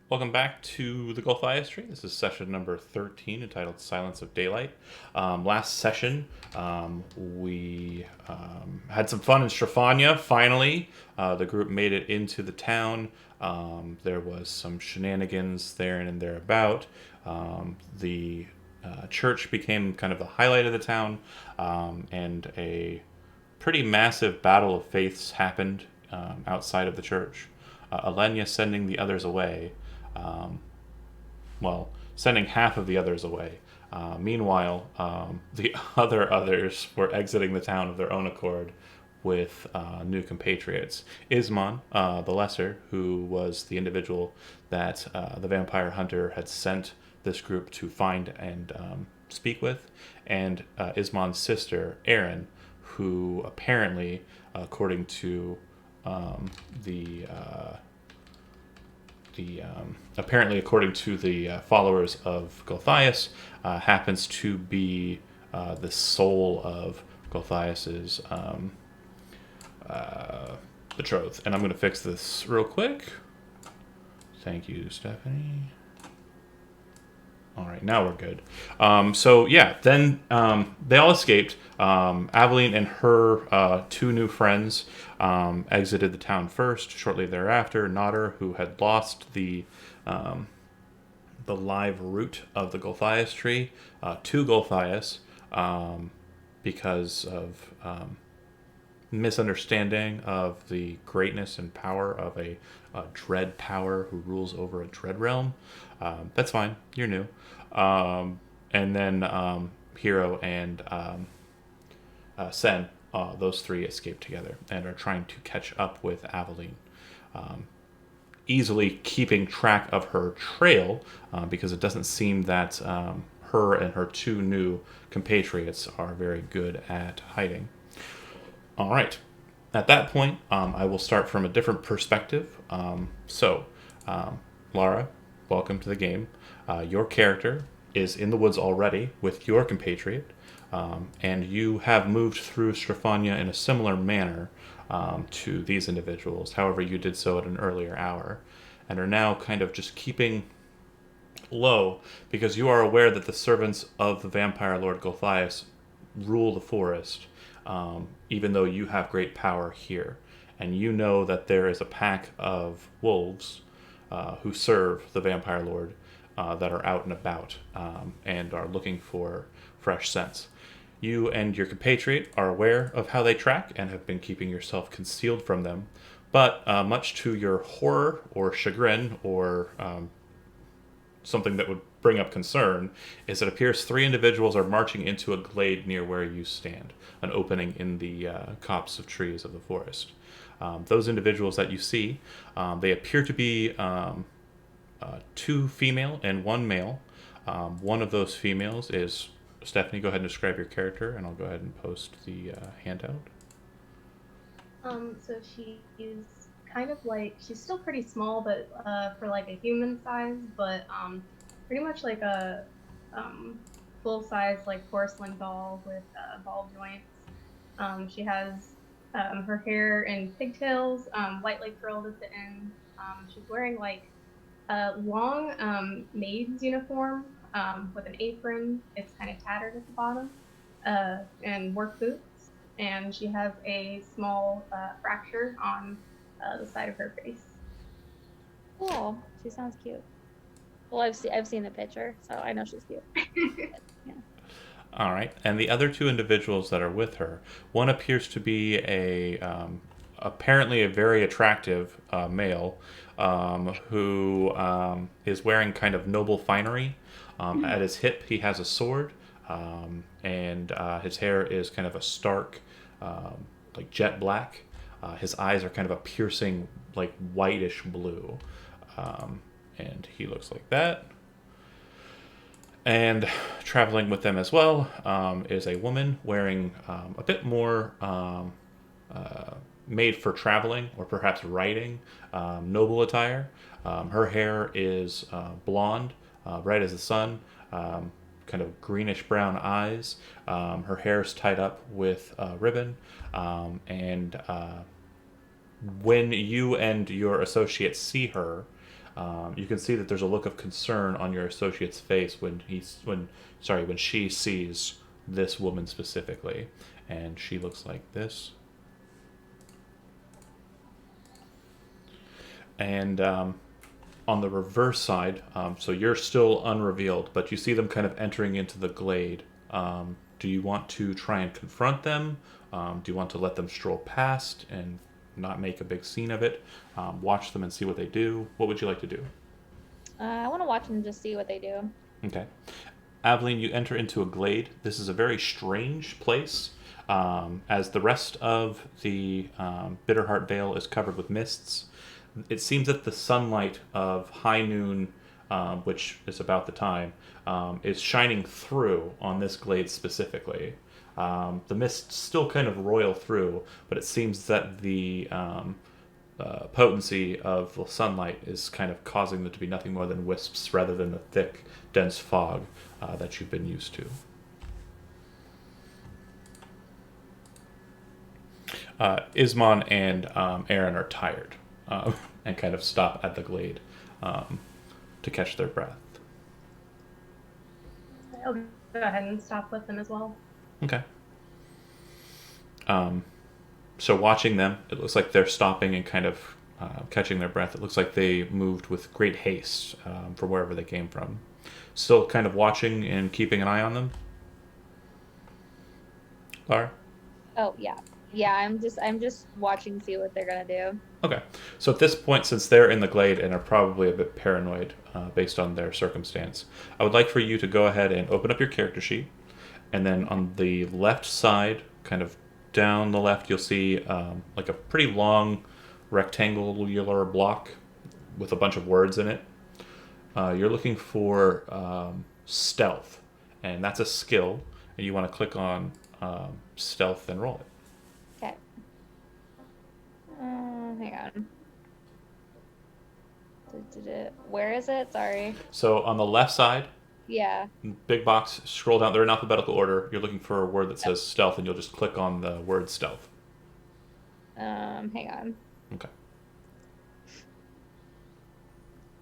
Welcome back to the Gulthias tree. This is session number 13 entitled Silence of Daylight. Last session, we had some fun in Strafania, finally. The group made it into the town. There was some shenanigans there and thereabout. The church became kind of the highlight of the town, and a pretty massive battle of faiths happened outside of the church. Alenia sending the others away. Um, Sending half of the others away. Meanwhile, the other others were exiting the town of their own accord with new compatriots. Isman, the Lesser, who was the individual that the vampire hunter had sent this group to find and speak with, and Isman's sister, Erin, who apparently, according to um, the apparently, according to the followers of Gulthias, happens to be the soul of Gulthias's betrothed. And I'm going to fix this real quick. Thank you, Stephanie. All right, now we're good. Then they all escaped. Aveline and her two new friends exited the town first. Shortly thereafter, Nodder, who had lost the live root of the Gulthias tree to Gulthias because of misunderstanding of the greatness and power of a dread power who rules over a dread realm. That's fine. You're new. And then Hero and Sen, those three escape together and are trying to catch up with Aveline. Easily keeping track of her trail because it doesn't seem that her and her two new compatriots are very good at hiding. All right. At that point, I will start from a different perspective. Lara, welcome to the game. Your character is in the woods already with your compatriot, and you have moved through Strafania in a similar manner to these individuals. However, you did so at an earlier hour, and are now kind of just keeping low because you are aware that the servants of the vampire Lord Gulthias rule the forest, even though you have great power here. And you know that there is a pack of wolves who serve the vampire lord that are out and about and are looking for fresh scents. You and your compatriot are aware of how they track and have been keeping yourself concealed from them. But much to your horror or chagrin or something that would bring up concern, is it appears three individuals are marching into a glade near where you stand, an opening in the copse of trees of the forest. Those individuals that you see, they appear to be two female and one male. One of those females is Stephanie. Go ahead and describe your character, and I'll go ahead and post the handout. So she's kind of like she's still pretty small, but for like a human size, but pretty much like a full size like porcelain doll with ball joints. She has her hair in pigtails, lightly curled at the end. She's wearing like a long maid's uniform with an apron. It's kind of tattered at the bottom, and work boots. And she has a small fracture on the side of her face. Cool. She sounds cute. Well, I've seen the picture, so I know she's cute. Yeah. All right, and the other two individuals that are with her, one appears to be a apparently a very attractive male who is wearing kind of noble finery. At his hip, he has a sword, and his hair is kind of a stark, like jet black. His eyes are kind of a piercing, like whitish blue, and he looks like that. And traveling with them as well is a woman wearing a bit more made for traveling or perhaps riding noble attire. Her hair is blonde, bright as the sun, kind of greenish brown eyes. Her hair is tied up with ribbon. And when you and your associates see her, You can see that there's a look of concern on your associate's face when she sees this woman specifically, and she looks like this. And on the reverse side, so you're still unrevealed, but you see them kind of entering into the glade. Do you want to try and confront them? Do you want to let them stroll past and not make a big scene of it? Watch them and see what they do? What would you like to do? I want to watch them and just see what they do. Okay. Aveline, you enter into a glade. This is a very strange place, as the rest of the Bitterheart Vale is covered with mists. It seems that the sunlight of high noon, which is about the time, is shining through on this glade specifically. The mists still kind of roil through, but it seems that the potency of the sunlight is kind of causing them to be nothing more than wisps rather than the thick, dense fog that you've been used to. Ismon and Aaron are tired and kind of stop at the glade to catch their breath. I'll go ahead and stop with them as well. Okay. So watching them, it looks like they're stopping and kind of catching their breath. It looks like they moved with great haste from wherever they came from. Still kind of watching and keeping an eye on them. Lara? Oh yeah, yeah. I'm just watching, see what they're gonna do. Okay. So at this point, since they're in the glade and are probably a bit paranoid based on their circumstance, I would like for you to go ahead and open up your character sheet. And then on the left side, kind of down the left, you'll see like a pretty long rectangular block with a bunch of words in it. You're looking for stealth, and that's a skill, and you want to click on stealth and roll it. Okay. Hang on. Where is it? Sorry. So on the left side, Yeah. big box, scroll down. They're in alphabetical order. You're looking for a word that says stealth, and you'll just click on the word stealth. Hang on. Okay.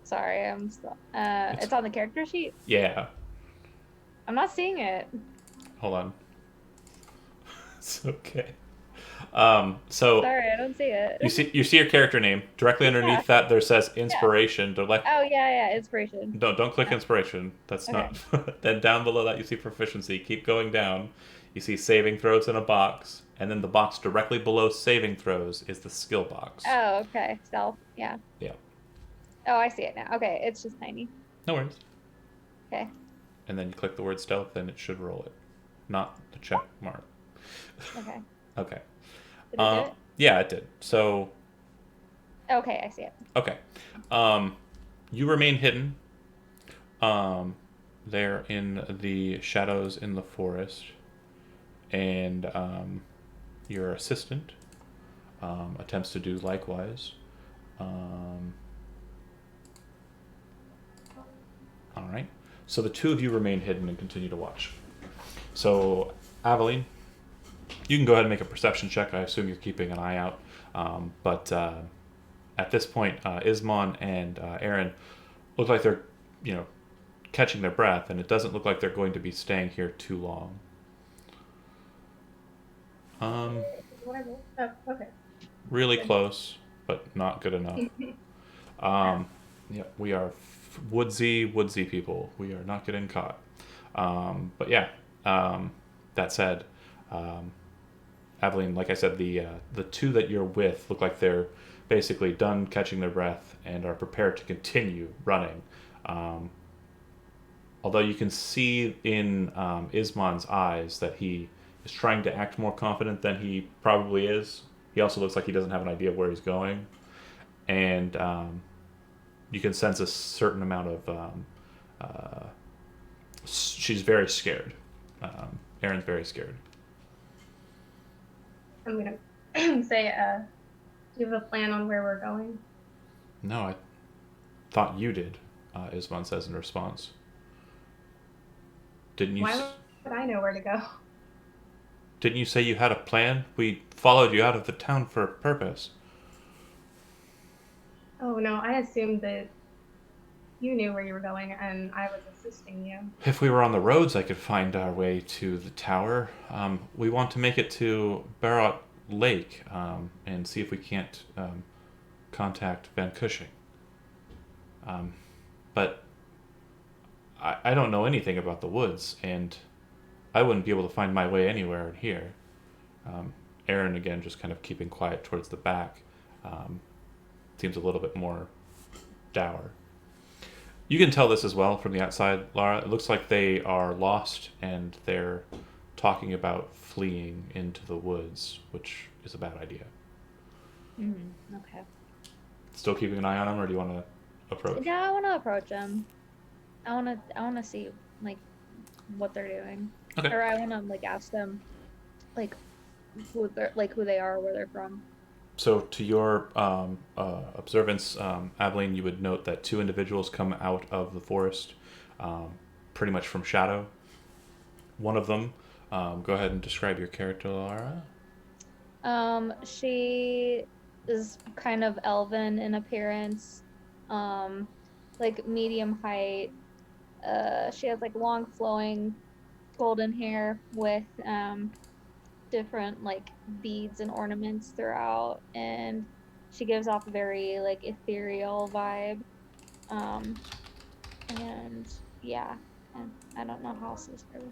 Sorry, I'm still. It's on the character sheet. Yeah. I'm not seeing it. Hold on. It's okay. So Sorry, I don't see it. you see your character name directly underneath that. There says inspiration. Yeah. Oh yeah, inspiration. Don't click Yeah. inspiration. That's Okay. not. Then down below that you see proficiency. Keep going down. You see saving throws in a box, and then the box directly below saving throws is the skill box. Oh, okay. Stealth. Yeah. Yeah. Oh, I see it now. Okay, it's just tiny. No worries. Okay. And then you click the word stealth, and it should roll it, not the check mark. Okay. Okay. Did it do it? Yeah, it did. So Okay, I see it. okay. You remain hidden. There in the shadows in the forest, and your assistant attempts to do likewise. All right. So the two of you remain hidden and continue to watch. So, Aveline, you can go ahead and make a perception check. I assume you're keeping an eye out. But at this point, Ismon and Aaron look like they're, catching their breath, and it doesn't look like they're going to be staying here too long. Whatever. Oh, okay. Really close, but not good enough. Yeah, we are woodsy people. We are not getting caught. But yeah, that said, Aveline, like I said, the two that you're with look like they're basically done catching their breath and are prepared to continue running. Although you can see in Ismon's eyes that he is trying to act more confident than he probably is. He also looks like he doesn't have an idea of where he's going. And you can sense a certain amount of... she's very scared. Aaron's very scared. I'm gonna say, do you have a plan on where we're going? No, I thought you did, Ismon says in response. Didn't you? Why would I know where to go? Didn't you say you had a plan? We followed you out of the town for a purpose. Oh no, I assumed that you knew where you were going and I was assisting you. If we were on the roads, I could find our way to the tower. We want to make it to Barrot Lake and see if we can't contact Van Cushing. But I don't know anything about the woods, and I wouldn't be able to find my way anywhere in here. Aaron, again, just kind of keeping quiet towards the back, um, seems a little bit more dour. You can tell this as well from the outside, Lara. It looks like they are lost and they're talking about fleeing into the woods, which is a bad idea. Okay. Still keeping an eye on them, or do you want to approach? Yeah, I want to approach them. I wanna see like what they're doing, Okay. or I wanna like ask them like who they are, where they're from. So, to your observance, Aveline, you would note that two individuals come out of the forest, um, pretty much from shadow. One of them, go ahead and describe your character, Lara. She is kind of elven in appearance, um, like medium height. She has like long flowing golden hair with different like beads and ornaments throughout, and she gives off a very like ethereal vibe. Um, and yeah, and I don't know how else to describe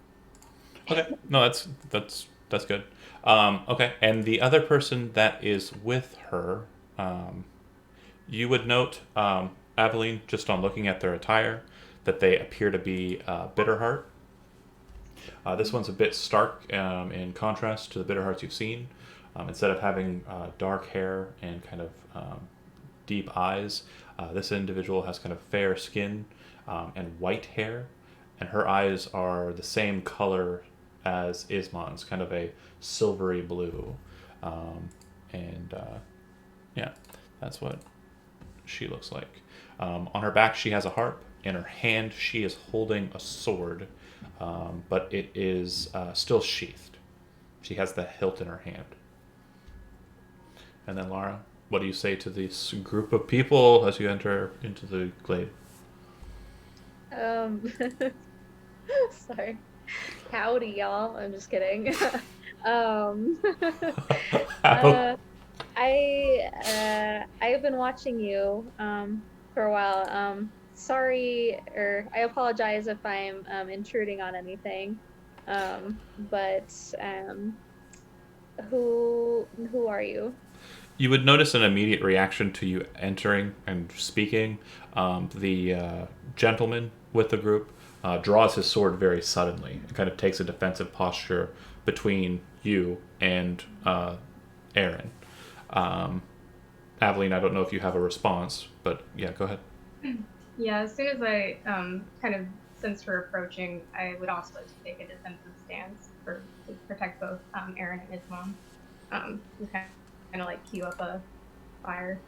Okay, no, that's good. Okay, and the other person that is with her, um, you would note, Aveline, just on looking at their attire, that they appear to be Bitterheart. This one's a bit stark in contrast to the Bitterhearts you've seen. Instead of having dark hair and kind of deep eyes, this individual has kind of fair skin and white hair, and her eyes are the same color as Ismon's, kind of a silvery blue. And yeah, that's what she looks like. On her back, she has a harp. In her hand, she is holding a sword, but it is still sheathed. She has the hilt in her hand. And then, Lara, what do you say to this group of people as you enter into the glade? it. Sorry. Howdy, y'all. I'm just kidding. um, uh, I've been watching you for a while. Sorry, or I apologize if I'm intruding on anything. But who are you? You would notice an immediate reaction to you entering and speaking. The gentleman with the group draws his sword very suddenly and kind of takes a defensive posture between you and Aaron. Um, Aveline, I don't know if you have a response, but yeah, go ahead. Yeah, as soon as I kind of sensed her approaching, I would also take a defensive stance to protect both Aaron and his mom. And kind of like cue up a fire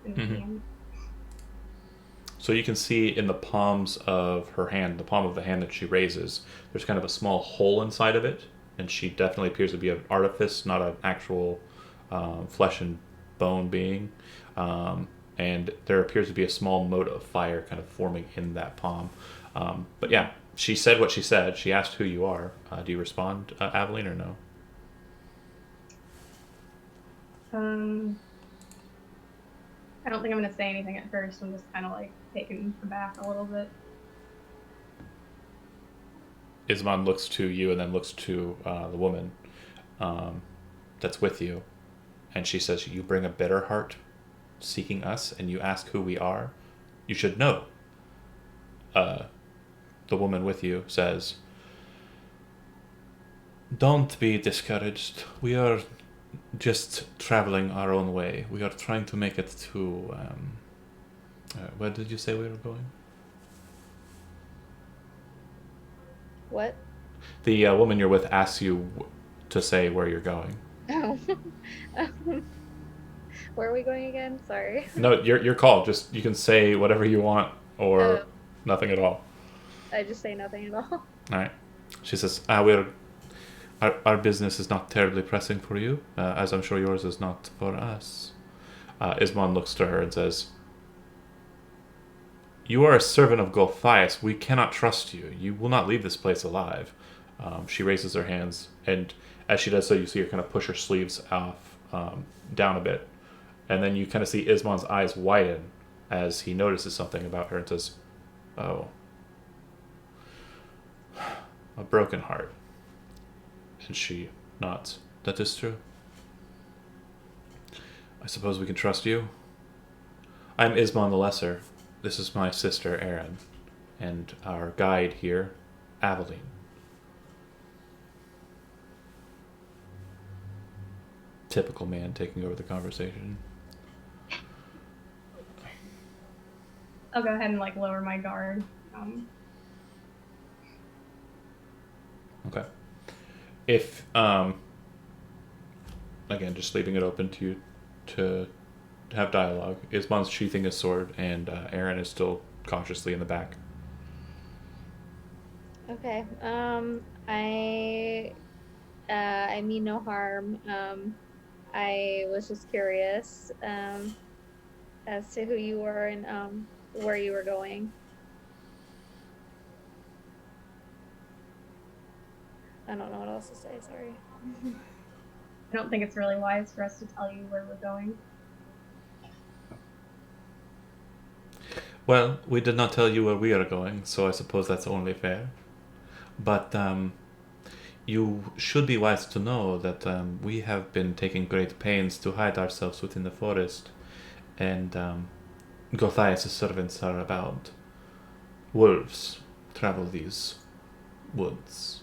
in the Mm-hmm. hand. So you can see in the palms of her hand, the palm of the hand that she raises, there's kind of a small hole inside of it, and she definitely appears to be an artifice, not an actual flesh and bone being. And there appears to be a small mote of fire kind of forming in that palm. But yeah, she said what she said. She asked who you are. Do you respond, Aveline, or no? Um, I don't think I'm gonna say anything at first. I'm just kind of like taken aback a little bit. Isman looks to you and then looks to the woman um, that's with you, and she says, "You bring a bitter heart seeking us, and you ask who we are. You should know." The woman with you says, "Don't be discouraged. We are just traveling our own way. We are trying to make it to. Where did you say we were going?" What? The woman you're with asks you to say where you're going. Oh. Where are we going again? Sorry. No, your call. Just you can say whatever you want or Oh, nothing at all. I just say nothing at all. All right. She says, "We're our business is not terribly pressing for you, as I'm sure yours is not for us." Ismon looks to her and says, You are a servant of Gulthias. We cannot trust you. You will not leave this place alive. She raises her hands, and as she does so, you see her kind of push her sleeves off down a bit. And then you kind of see Ismon's eyes widen as he notices something about her and says, "Oh, a broken heart." And she nods. "That is true. I suppose we can trust you." "I'm Ismon the Lesser. This is my sister, Erin, and our guide here, Aveline." Typical man taking over the conversation. I'll go ahead and like lower my guard. Okay. If again, just leaving it open to you to have dialogue. Ismon's sheathing his sword, and Aaron is still cautiously in the back. Okay. I mean no harm. I was just curious as to who you were and where you were going. I don't know what else to say, sorry. I don't think it's really wise for us to tell you where we're going. Well, we did not tell you where we are going, so I suppose that's only fair. But you should be wise to know that we have been taking great pains to hide ourselves within the forest, and Gulthias' servants are about. Wolves travel these woods.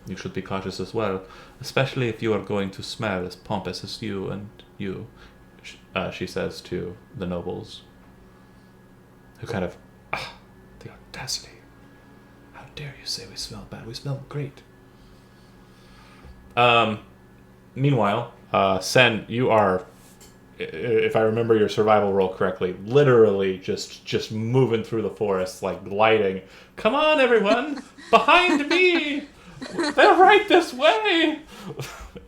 You should be cautious as well, especially if you are going to smell as pompous as you, she says to the nobles, who kind of, the audacity. How dare you say we smell bad? We smell great. Meanwhile, Sen, you are, if I remember your survival roll correctly, literally just moving through the forest, like gliding. Come on, everyone! Behind me! They're right this way!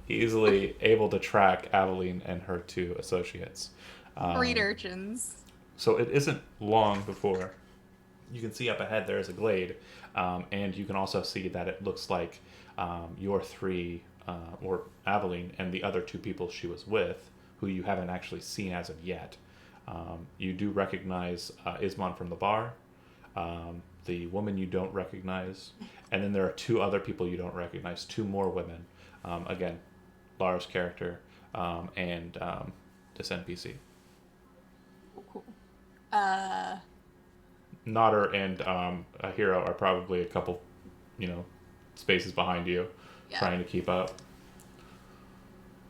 Easily able to track Aveline and her two associates. Reed urchins. So it isn't long before you can see up ahead there is a glade, and you can also see that it looks like your three, or Aveline and the other two people she was with, who you haven't actually seen as of yet. You do recognize Ismon from the bar, the woman you don't recognize, and then there are two other people you don't recognize, two more women. Again, Lara's character, and this NPC. Oh, cool. Nodder and a hero are probably a couple, spaces behind you, Yeah. trying to keep up.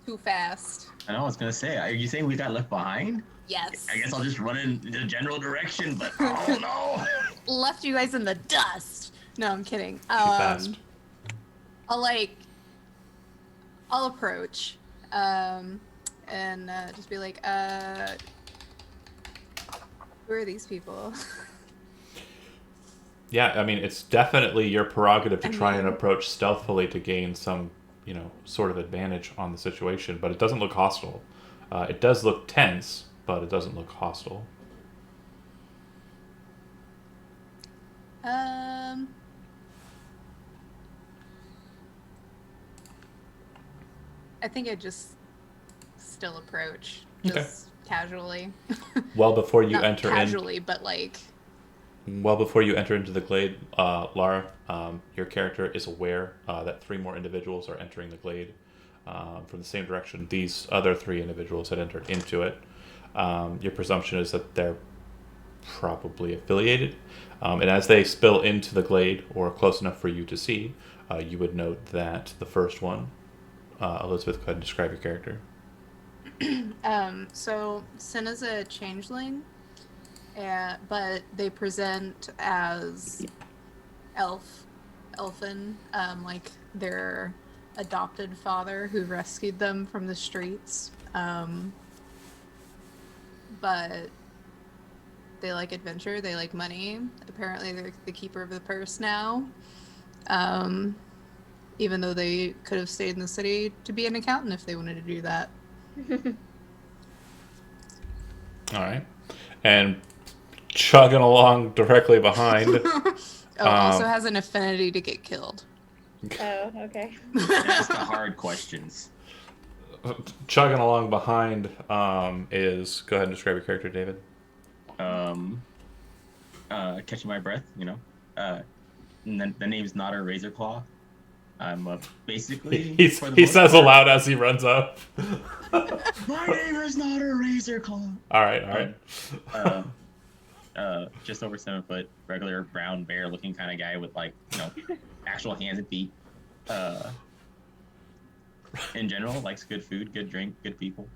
Too fast. I know. I was gonna say, are you saying we got left behind? Yes. I guess I'll just run in the general direction. But oh no! Left you guys in the dust. No, I'm kidding. Too fast. I'll approach, and just be like, who are these people? Yeah, I mean, it's definitely your prerogative to try and approach stealthily to gain some, sort of advantage on the situation, but it doesn't look hostile. It does look tense, but it doesn't look hostile. I think I just still approach, just casually. Well, before you Not enter casually, but like. Well, before you enter into the glade, Lara, your character is aware that three more individuals are entering the glade from the same direction these other three individuals had entered into it. Your presumption is that they're probably affiliated. And as they spill into the glade, or close enough for you to see, you would note that the first one, Elizabeth, go ahead and describe your character. So Sin is a changeling. But they present as elfin, like their adopted father who rescued them from the streets. But they like adventure, they like money. Apparently they're the keeper of the purse now. Even though they could have stayed in the city to be an accountant if they wanted to do that. All right. And chugging along directly behind. Also has an affinity to get killed. Oh, okay. That's the hard questions. Chugging along behind is... Go ahead and describe your character, David. Catching my breath, you know. And then the name's not a Razorclaw. I'm basically. He says aloud as he runs up. My name is not a Razorclaw. All right. Just over 7 foot, regular brown bear looking kind of guy with actual hands and feet. In general, likes good food, good drink, good people.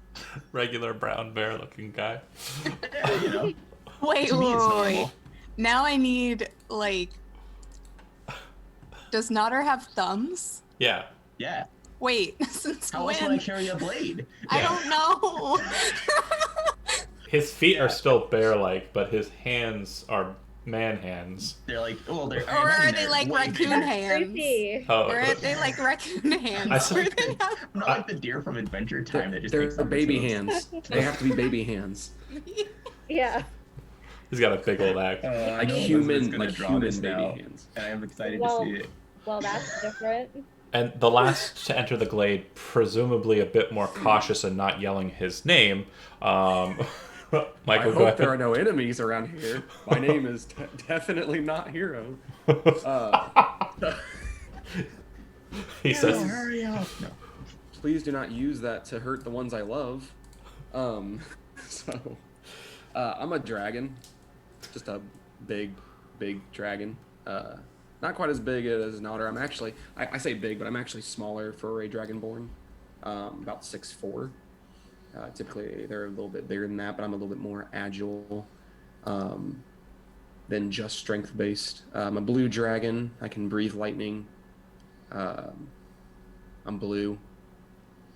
Regular brown bear looking guy. Yeah, Wait, To me, it's wait. normal. Now I need does Nodder have thumbs? Yeah. Yeah. Wait, since How else when? would I carry a blade? I don't know. His feet are still bear-like, but his hands are man hands. They're like, well, they're. Or are they like raccoon That's hands? creepy. Oh, Or are they like raccoon hands? I Where they have- Not like the deer from Adventure Time that just They're makes baby episodes. hands. They have to be baby hands. Yeah. he's got a big old axe. I Like know human, Elizabeth's gonna like draw human this baby now, hands. and I am excited Well- to see it. Well, that's different. And the last to enter the glade, presumably a bit more cautious and not yelling his name, Michael, I go hope ahead. there are no enemies around here. My name is definitely not Hero. He says, hurry up! No. Please do not use that to hurt the ones I love. So, I'm a dragon. Just a big dragon. Not quite as big as Nodder. I'm actually, I say big, but I'm actually smaller for a dragonborn. About 6'4". Typically, they're a little bit bigger than that, but I'm a little bit more agile than just strength-based. I'm a blue dragon. I can breathe lightning. I'm blue.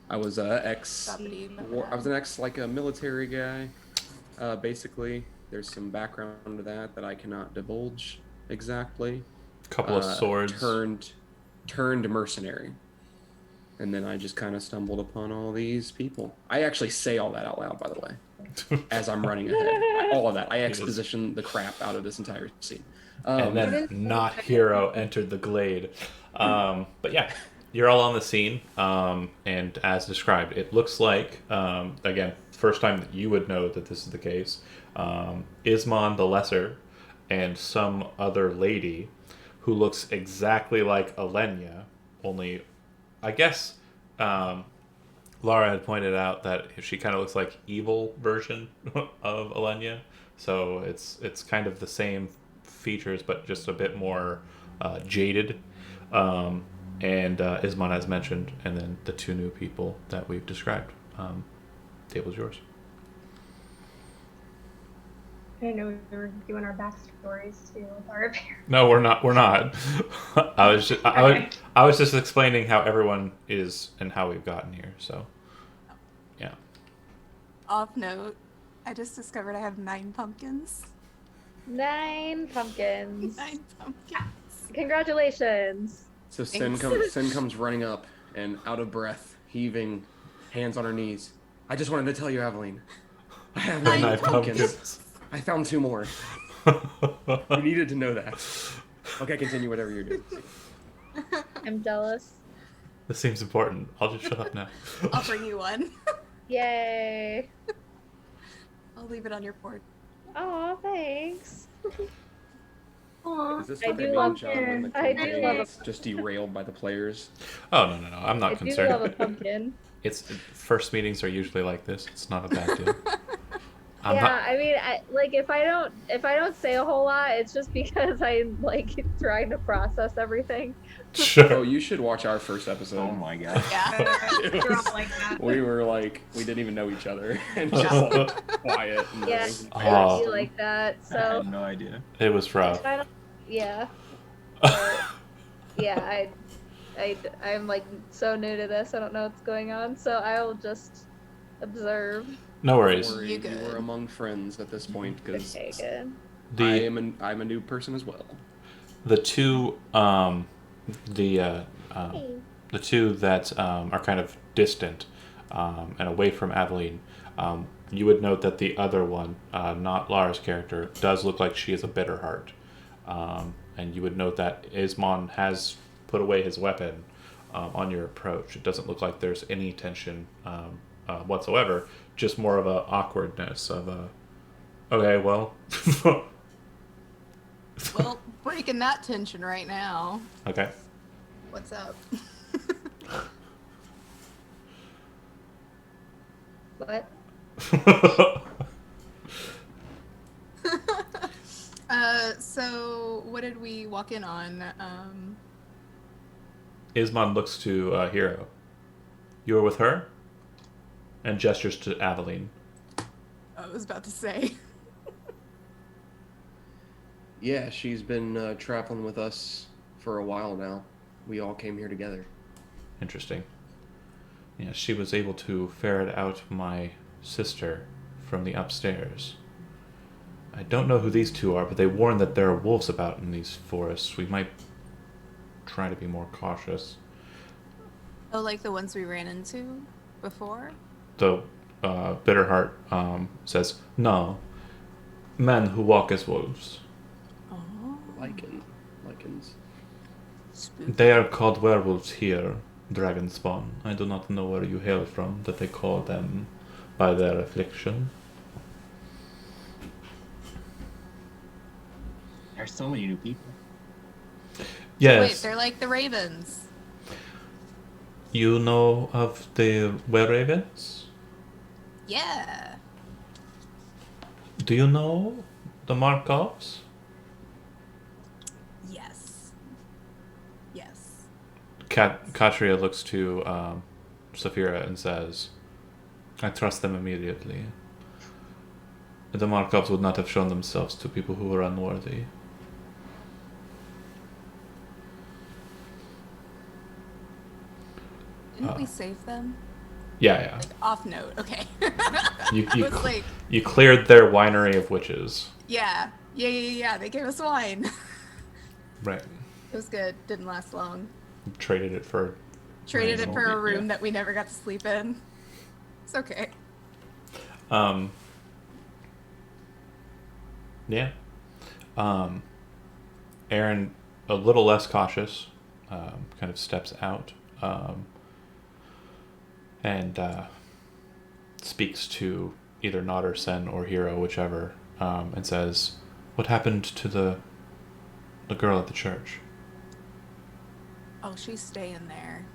I was I was an a military guy. Basically, there's some background to that I cannot divulge exactly. couple of swords. Turned mercenary. And then I just kind of stumbled upon all these people. I actually say all that out loud, by the way, as I'm running ahead. All of that. I exposition the crap out of this entire scene. And then not Hero entered the glade. But yeah, you're all on the scene. And as described, it looks like, again, first time that you would know that this is the case, Ismon the Lesser and some other lady who looks exactly like Alenia, only I guess Laura had pointed out that she kind of looks like evil version of Alenia, so it's kind of the same features but just a bit more jaded. And Ismon as mentioned, and then the two new people that we've described. Table's yours. I didn't know we were doing our backstories too with our appearance. No, we're not. We're not. I was just explaining how everyone is and how we've gotten here. So, yeah. Off note, I just discovered I have 9 pumpkins. 9 pumpkins. 9 pumpkins. Congratulations. So Sin comes running up and out of breath, heaving, hands on her knees. I just wanted to tell you, Aveline, I have 9 pumpkins. I found 2 more. You needed to know that. Okay, continue whatever you're doing. I'm jealous. This seems important. I'll just shut up now. I'll bring you one. Yay. I'll leave it on your porch. Oh, thanks. Aw. Is this I what they do mean, love John, when the I campaign do love gets just derailed by the players? Oh no. I'm not I concerned. do love a pumpkin. It's first meetings are usually like this. It's not a bad deal. I mean, if I don't say a whole lot, it's just because I'm like trying to process everything. Oh, Sure. you should watch our first episode. Oh my god. Yeah. It You're was- all like that. we were like, we didn't even know each other, and just like quiet. And Yeah, like, I do like that. I So had no idea. It was rough. I don't, yeah, yeah. I'm like so new to this. I don't know what's going on, so I'll just observe. No Don't worries. worry, You you good. were among friends at this point because Okay, good. I'm a new person as well. The two the two that are kind of distant and away from Aveline you would note that the other one, not Lara's character, does look like she is a bitter heart. And you would note that Ismon has put away his weapon on your approach. It doesn't look like there's any tension whatsoever, just more of a awkwardness of a, okay, well. Well, breaking that tension right now. Okay. What's up? What? So what did we walk in on? Ismon looks to Hero. You were with her? And gestures to Aveline. I was about to say. Yeah, she's been traveling with us for a while now. We all came here together. Interesting. Yeah, she was able to ferret out my sister from the upstairs. I don't know who these two are, but they warn that there are wolves about in these forests. We might try to be more cautious. Oh, like the ones we ran into before? The Bitterheart says, no, men who walk as wolves. Oh. Lycans. Spooky. They are called werewolves here, Dragonspawn. I do not know where you hail from, that they call them by their affliction. There's so many new people. Yes, Wait, they're like the ravens. you know of the were-ravens? Yeah. Do you know the Markovs? Yes. Yes. Katria looks to Saphira and says, I trust them immediately. The Markovs would not have shown themselves to people who were unworthy. Didn't we save them? Yeah. Like off note. Okay. You I was like, you cleared their winery of witches. yeah. They gave us wine. Right. It was good. Didn't last long. Traded it for... Traded it for a Yeah. room that we never got to sleep in. It's okay. Yeah. Aaron, a little less cautious, kind of steps out and speaks to either Nod or Sen or Hero, whichever, and says, what happened to the girl at the church? Oh, she's staying there.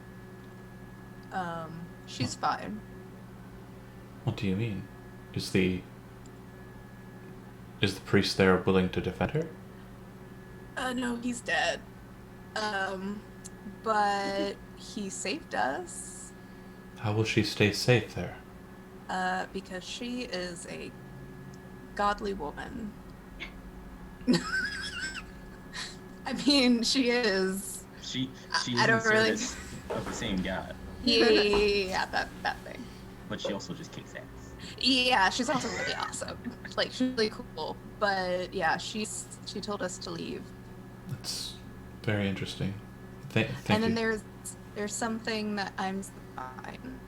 She's fine. What do you mean? Is the priest there willing to defend her? No, he's dead. But he saved us. How will she stay safe there? Because she is a godly woman. I mean, she is. She I is don't in really. service of the same god, Yeah, that thing. but she also just kicks ass. Yeah, she's also really awesome. Like, she's really cool. But yeah, she told us to leave. That's very interesting. Thank And then you. there's something that I'm fine.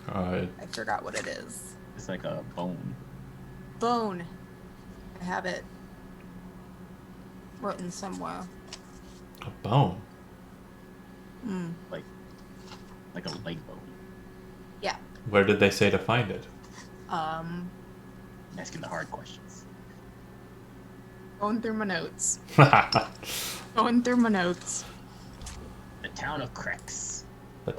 I forgot what it is. It's like a bone. Bone. I have it written somewhere. A bone. Like a leg bone. Yeah. Where did they say to find it? I'm asking the hard questions. Going through my notes. The Going through my notes. The town of Krex.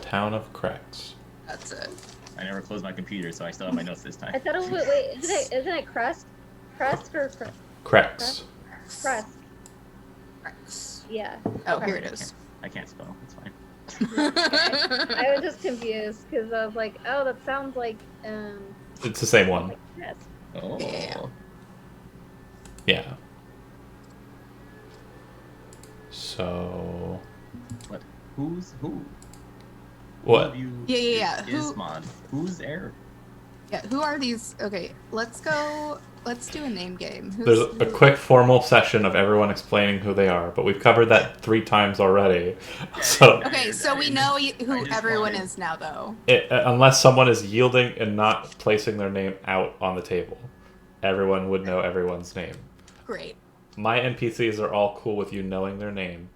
town of Cracks. That's it. I never closed my computer, so I still have my notes this time. I thought it was wait, isn't it crust? Crust or Cracks. crust? Krex. Yeah. Oh, Okay. here it is. I can't spell. It's fine. I was just confused because I was like, oh, that sounds like It's the same one. like crust. Oh. Yeah. Yeah. So... What? Who's who? What? Who of you Yeah. Is Mon? Who's there? Yeah, who are these? Okay, let's go Let's do a name game. There's a quick formal session of everyone explaining who they are, but we've covered that 3 times already. So Okay, so we know who everyone is now, though. unless someone is yielding and not placing their name out on the table, everyone would know everyone's name. Great. My NPCs are all cool with you knowing their name,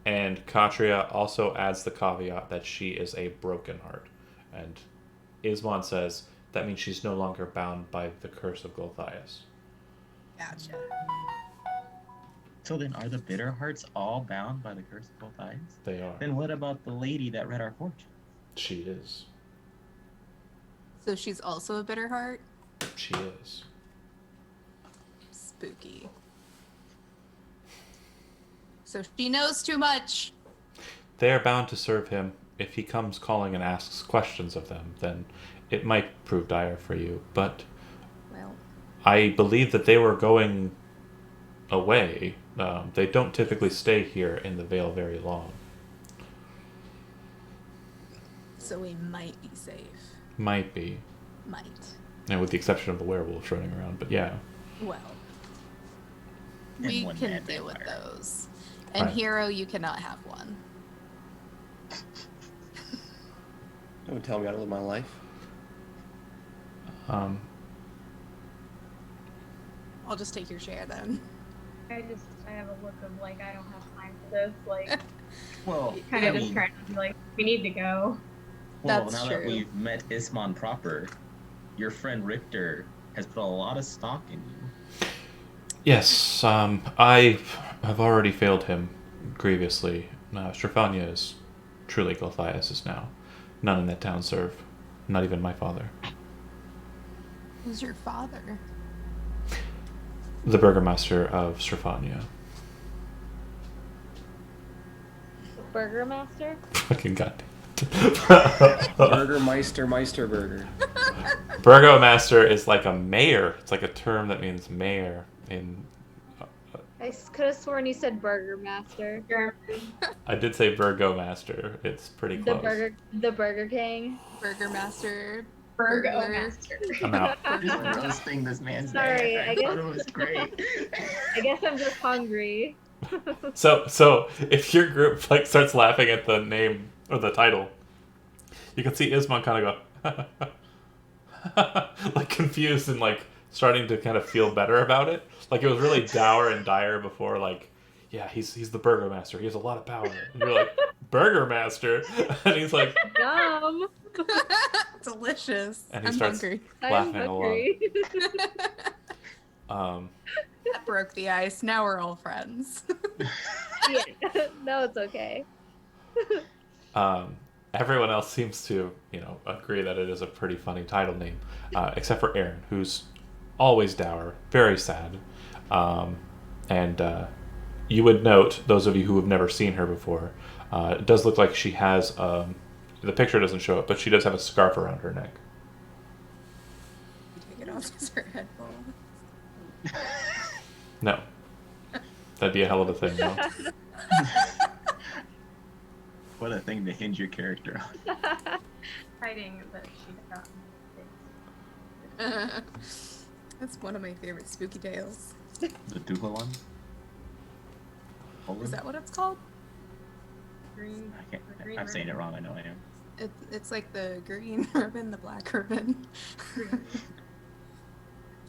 and Katria also adds the caveat that she is a broken heart. And Ismon says that means she's no longer bound by the curse of Gulthias. Gotcha. So then, are the bitter hearts all bound by the curse of both eyes? They are. Then what about the lady that read our fortune? She is. So she's also a bitter heart? She is. Spooky. So she knows too much. They are bound to serve him. If he comes calling and asks questions of them, then it might prove dire for you. But Well, I believe that they were going away. They don't typically stay here in the Vale very long. so we might be safe. Might be. Might. And with the exception of the werewolves running around, but yeah. Well, And we one can mad deal with vampire. those. And Right. Hero, you cannot have one. Don't tell me how to live my life. I'll just take your share then. I have a look of like I don't have time for this. Like Well, kind I of just mean, trying to be like we need to go. well, That's now that true. we've met Ismon proper, your friend Richter has put a lot of stock in you. Yes, I have already failed him grievously. Strafania is truly Gulthias now. None in that town serve. Not even my father. Who's your father? The burgomaster of Strafania. Burgermaster? Fucking goddamn. Burgermeister, Meisterburger. Burgomaster is like a mayor. It's like a term that means mayor in. I could have sworn you said Burgermaster. German. I did say Burgomaster. It's pretty close. The Burger King. Burgermaster. Burgomaster. I'm out. We're just roasting this man's Sorry, name. I I guess- thought it was great. I guess I'm just hungry. So if your group like starts laughing at the name or the title, you can see Ismon kind of go like confused and like starting to kind of feel better about it. Like it was really dour and dire before. Like, yeah, he's the burgomaster. He has a lot of power. And you're like, burgomaster, and he's like Yum. Delicious. And he I'm starts- hungry. I'm laughing along. hungry. That broke the ice. Now we're all friends. Yeah. No, it's okay. Everyone else seems to, agree that it is a pretty funny title name, except for Erin, who's always dour, very sad. And you would note, those of you who have never seen her before, it does look like she has, the picture doesn't show it, but she does have a scarf around her neck. Take it off as her head falls. No. That'd be a hell of a thing, though. What a thing to hinge your character on. Hiding that she got. That's one of my favorite spooky tales. The Duha one? Is that what it's called? Green. I can't, the green I'm saying it ribbon. wrong, I know I am. It's like the green ribbon, the black ribbon.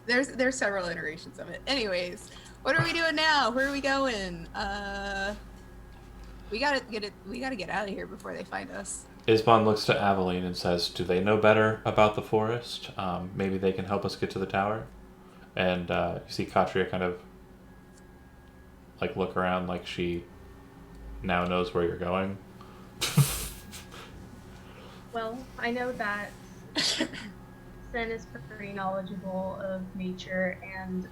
There's several iterations of it. Anyways, what are we doing now? Where are we going? We gotta get out of here before they find us. Isbon looks to Aveline and says, do they know better about the forest? Maybe they can help us get to the tower? And you see Katria kind of like look around like she now knows where you're going. Well, I know that Sen is pretty knowledgeable of nature, and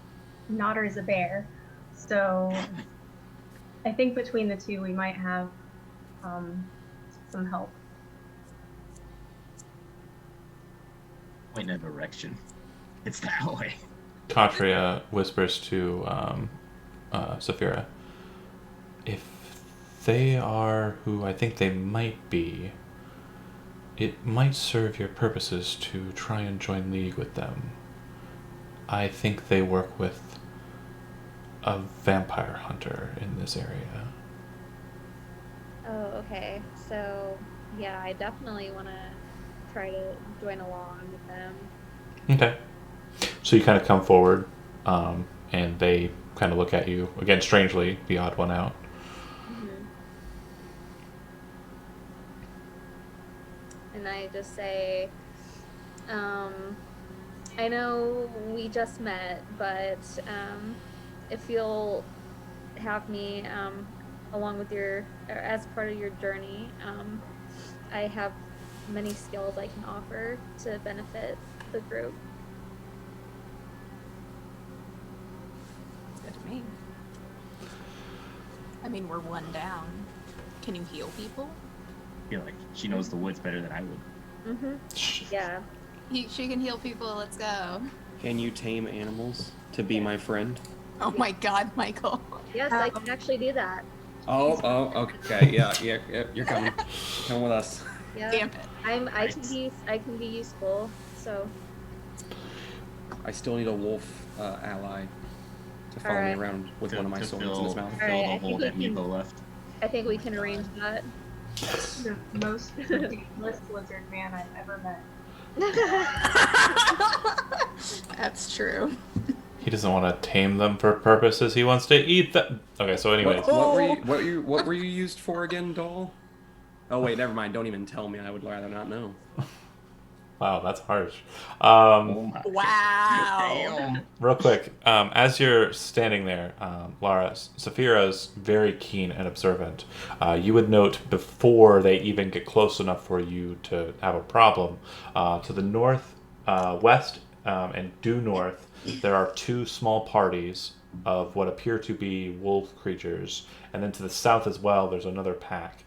Nodder is a bear. So I think between the two, we might have some help. Point of direction. It's that way. Katria whispers to Saphira, if they are who I think they might be, it might serve your purposes to try and join league with them. I think they work with a vampire hunter in this area. Oh, okay. So, yeah, I definitely want to try to join along with them. Okay. So you kind of come forward, and they kind of look at you again. Strangely, the odd one out. Hmm. And I just say, I know we just met, but if you'll have me along with your, or as part of your journey, I have many skills I can offer to benefit the group. It's good to me. I mean, we're one down. Can you heal people? I feel like she knows the woods better than I would. Mm-hmm. Yeah. She can heal people. Let's go. Can you tame animals to be my friend? Oh my God, Michael. Yes, I can actually do that. Oh, okay, yeah, you're coming. Come with us. Yeah. Damn it. I can be useful. So. I still need a wolf ally to follow me Alright. around with one of my swords in his mouth. Fill Alright, the I hole think that we can- Miko left. I think we can arrange that. The most ridiculous lizard man I've ever met. That's true. He doesn't want to tame them for purposes. He wants to eat them. Okay, so anyways, What were you used for again, doll? Oh wait, never mind. Don't even tell me. I would rather not know. wow, that's harsh. Oh my Wow. Damn. Real quick, as you're standing there, Lara, Saphira's very keen and observant. You would note before they even get close enough for you to have a problem, to the north, west, and due north, there are two small parties of what appear to be wolf creatures, and then to the south as well, there's another pack.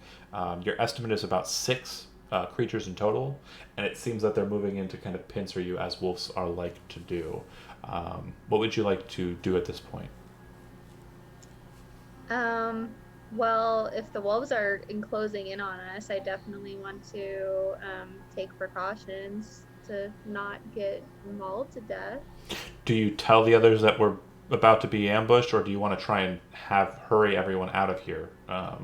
Your estimate is about 6 creatures in total, and it seems that they're moving in to kind of pincer you as wolves are like to do. What would you like to do at this point? Well, if the wolves are enclosing in on us, I definitely want to take precautions to not get mauled to death. Do you tell the others that we're about to be ambushed, or do you want to try and hurry everyone out of here? Are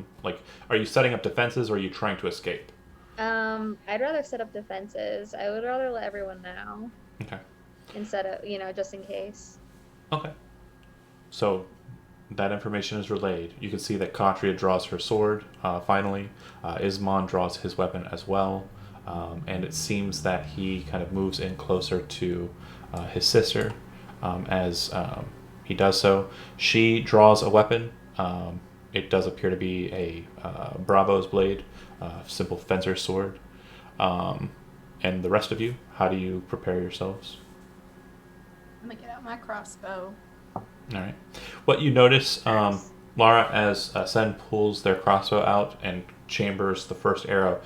you setting up defenses, or are you trying to escape? I'd rather set up defenses. I would rather let everyone know. Okay. Instead of, just in case. Okay. So that information is relayed. You can see that Katria draws her sword, finally. Ismon draws his weapon as well. And it seems that he kind of moves in closer to his sister as he does so. She draws a weapon. It does appear to be a Bravo's blade, simple fencer's sword. And the rest of you, how do you prepare yourselves? I'm gonna get out my crossbow. All right. What you notice, Lara, as Sen pulls their crossbow out and chambers the first arrow,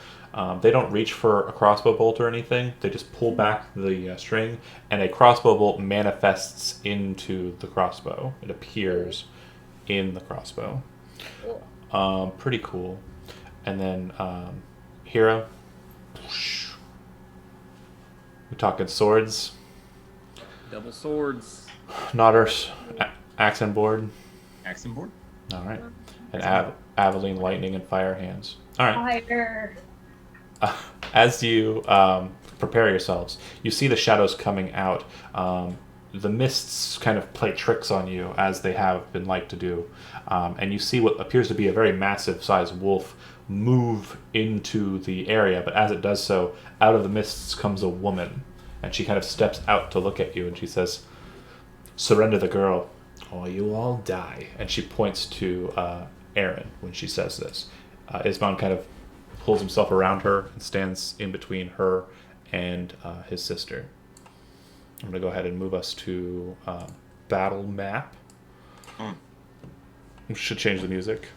they don't reach for a crossbow bolt or anything. They just pull back the string, and a crossbow bolt manifests into the crossbow. It appears in the crossbow. Cool. Pretty cool. And then Hero. We're talking swords. Double swords. Nodders. Axe and board. Accent board? All right. And Aveline, lightning, and fire hands. All right. Fire. As you prepare yourselves, you see the shadows coming out. The mists kind of play tricks on you, as they have been like to do. And you see what appears to be a very massive-sized wolf move into the area. But as it does so, out of the mists comes a woman. And she kind of steps out to look at you, and she says, "Surrender the girl, or you all die." And she points to Aaron when she says this. Ismon kind of pulls himself around her and stands in between her and his sister. I'm going to go ahead and move us to battle map. We should change the music.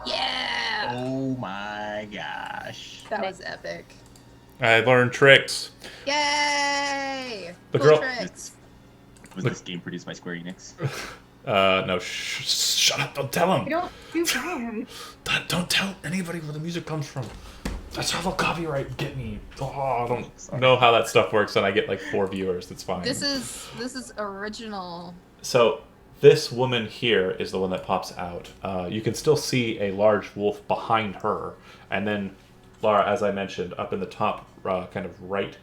Yeah! Oh my gosh. That was epic. I learned tricks. Yay! The cool girl- tricks. Was this game produced by Square Enix? No, shut up. Don't tell I him. don't do bad. Don't tell anybody where the music comes from. That's travel copyright. Get me. Oh, I don't know how that stuff works, and I get like 4 viewers. It's fine. This is original. So this woman here is the one that pops out. You can still see a large wolf behind her, and then Laura, as I mentioned, up in the top kind of right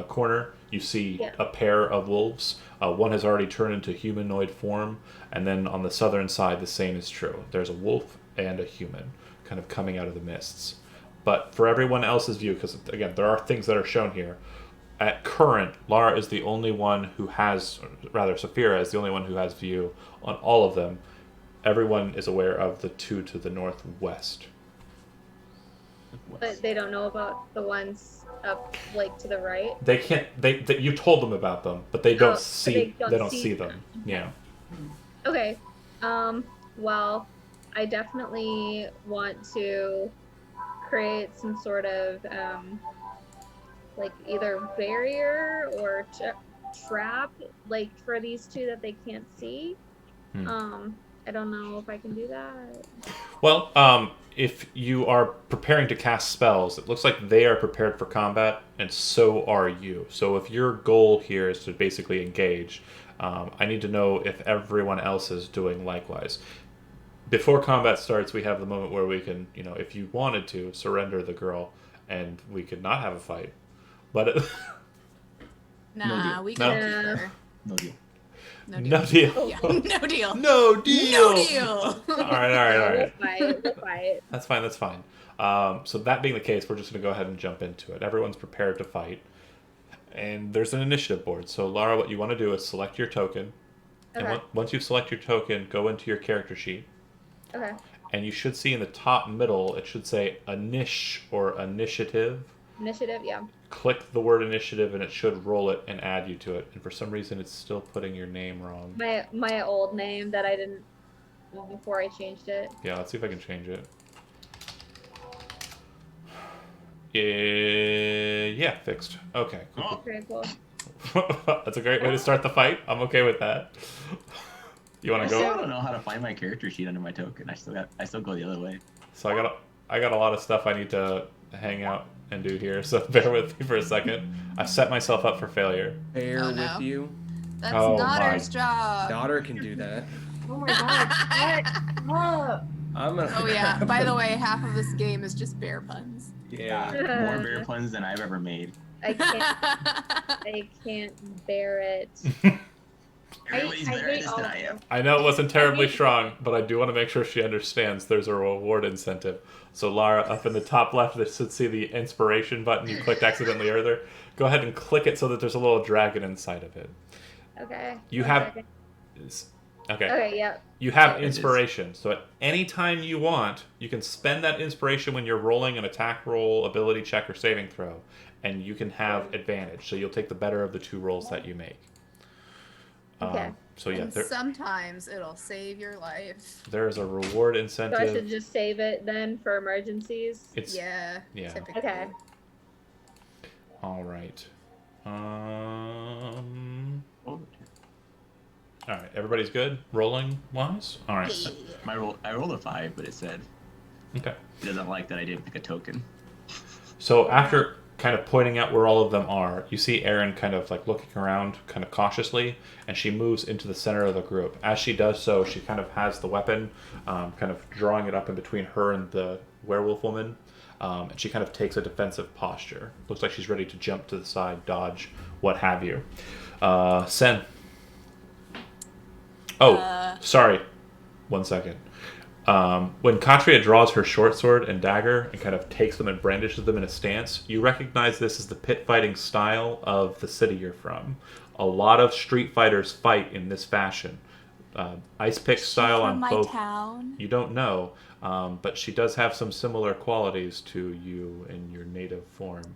corner, you see Yeah. a pair of wolves. One has already turned into humanoid form, and then on the southern side, the same is true. There's a wolf and a human kind of coming out of the mists. But for everyone else's view, because again, there are things that are shown here. At current, Lara is the only one who has, rather, Saphira is the only one who has view on all of them. Everyone is aware of the two to the northwest. But they don't know about the ones up, like, to the right. They can't. You told them about them, but they don't Oh, but see. They don't see them. Yeah. Okay. Well, I definitely want to create some sort of like either barrier or trap, like for these two that they can't see. I don't know if I can do that. Well, if you are preparing to cast spells, it looks like they are prepared for combat, and so are you. So if your goal here is to basically engage, I need to know if everyone else is doing likewise. Before combat starts, we have the moment where we can, if you wanted to, surrender the girl, and we could not have a fight. But Nah, deal. we No. can keep her. No deal. No deal. no deal. Yeah, no deal. No deal. No deal. All right. We'll fight. That's fine. So that being the case, we're just going to go ahead and jump into it. Everyone's prepared to fight. And there's an initiative board. So, Lara, what you want to do is select your token. Okay. And once you select your token, go into your character sheet. Okay. And you should see in the top middle, it should say Inish or Initiative. Initiative, yeah. Click the word Initiative, and it should roll it and add you to it. And for some reason, it's still putting your name wrong. My old name that I didn't before I changed it. Yeah, let's see if I can change it. Yeah, fixed. Okay, cool. Very cool. That's a great way to start the fight. I'm okay with that. You want I to still go? don't know how to find my character sheet under my token. I still go the other way. So I got a lot of stuff I need to hang out and do here. So bear with me for a second. I set myself up for failure. Bear Oh, no. with you. That's Oh, daughter's my. job. Daughter can do that. Oh my god. Shut up. I'm gonna. Oh yeah. By the way, half of this game is just bear puns. Yeah, more bear puns than I've ever made. I can't bear it. Everybody's I better at hate this all than of I am. I know it wasn't terribly strong, but I do want to make sure she understands there's a reward incentive. So Lara, up in the top left, they should see the inspiration button you clicked accidentally earlier. Go ahead and click it so that there's a little dragon inside of it. Okay. You one have... second. Okay. Okay, yeah. You have There it is. inspiration, so at any time you want, you can spend that inspiration when you're rolling an attack roll, ability check, or saving throw, and you can have advantage. So you'll take the better of the two rolls that you make. Okay. So yeah, And sometimes it'll save your life. there is a reward So I incentive. should just save it then for emergencies. It's Yeah. yeah. Typically. Okay. All right. All right. Everybody's good. Rolling wise. All right. I rolled a 5, but it said Okay. it doesn't like that I didn't pick a token. So after kind of pointing out where all of them are, you see Erin kind of like looking around kind of cautiously, and she moves into the center of the group. As she does so, she kind of has the weapon, kind of drawing it up in between her and the werewolf woman, and she kind of takes a defensive posture. Looks like she's ready to jump to the side, dodge, what have you. Sen. Oh, sorry. 1 second. When Katria draws her short sword and dagger and kind of takes them and brandishes them in a stance, you recognize this as the pit fighting style of the city you're from. A lot of street fighters fight in this fashion. Ice pick style on my both. town. You don't know, but she does have some similar qualities to you in your native form.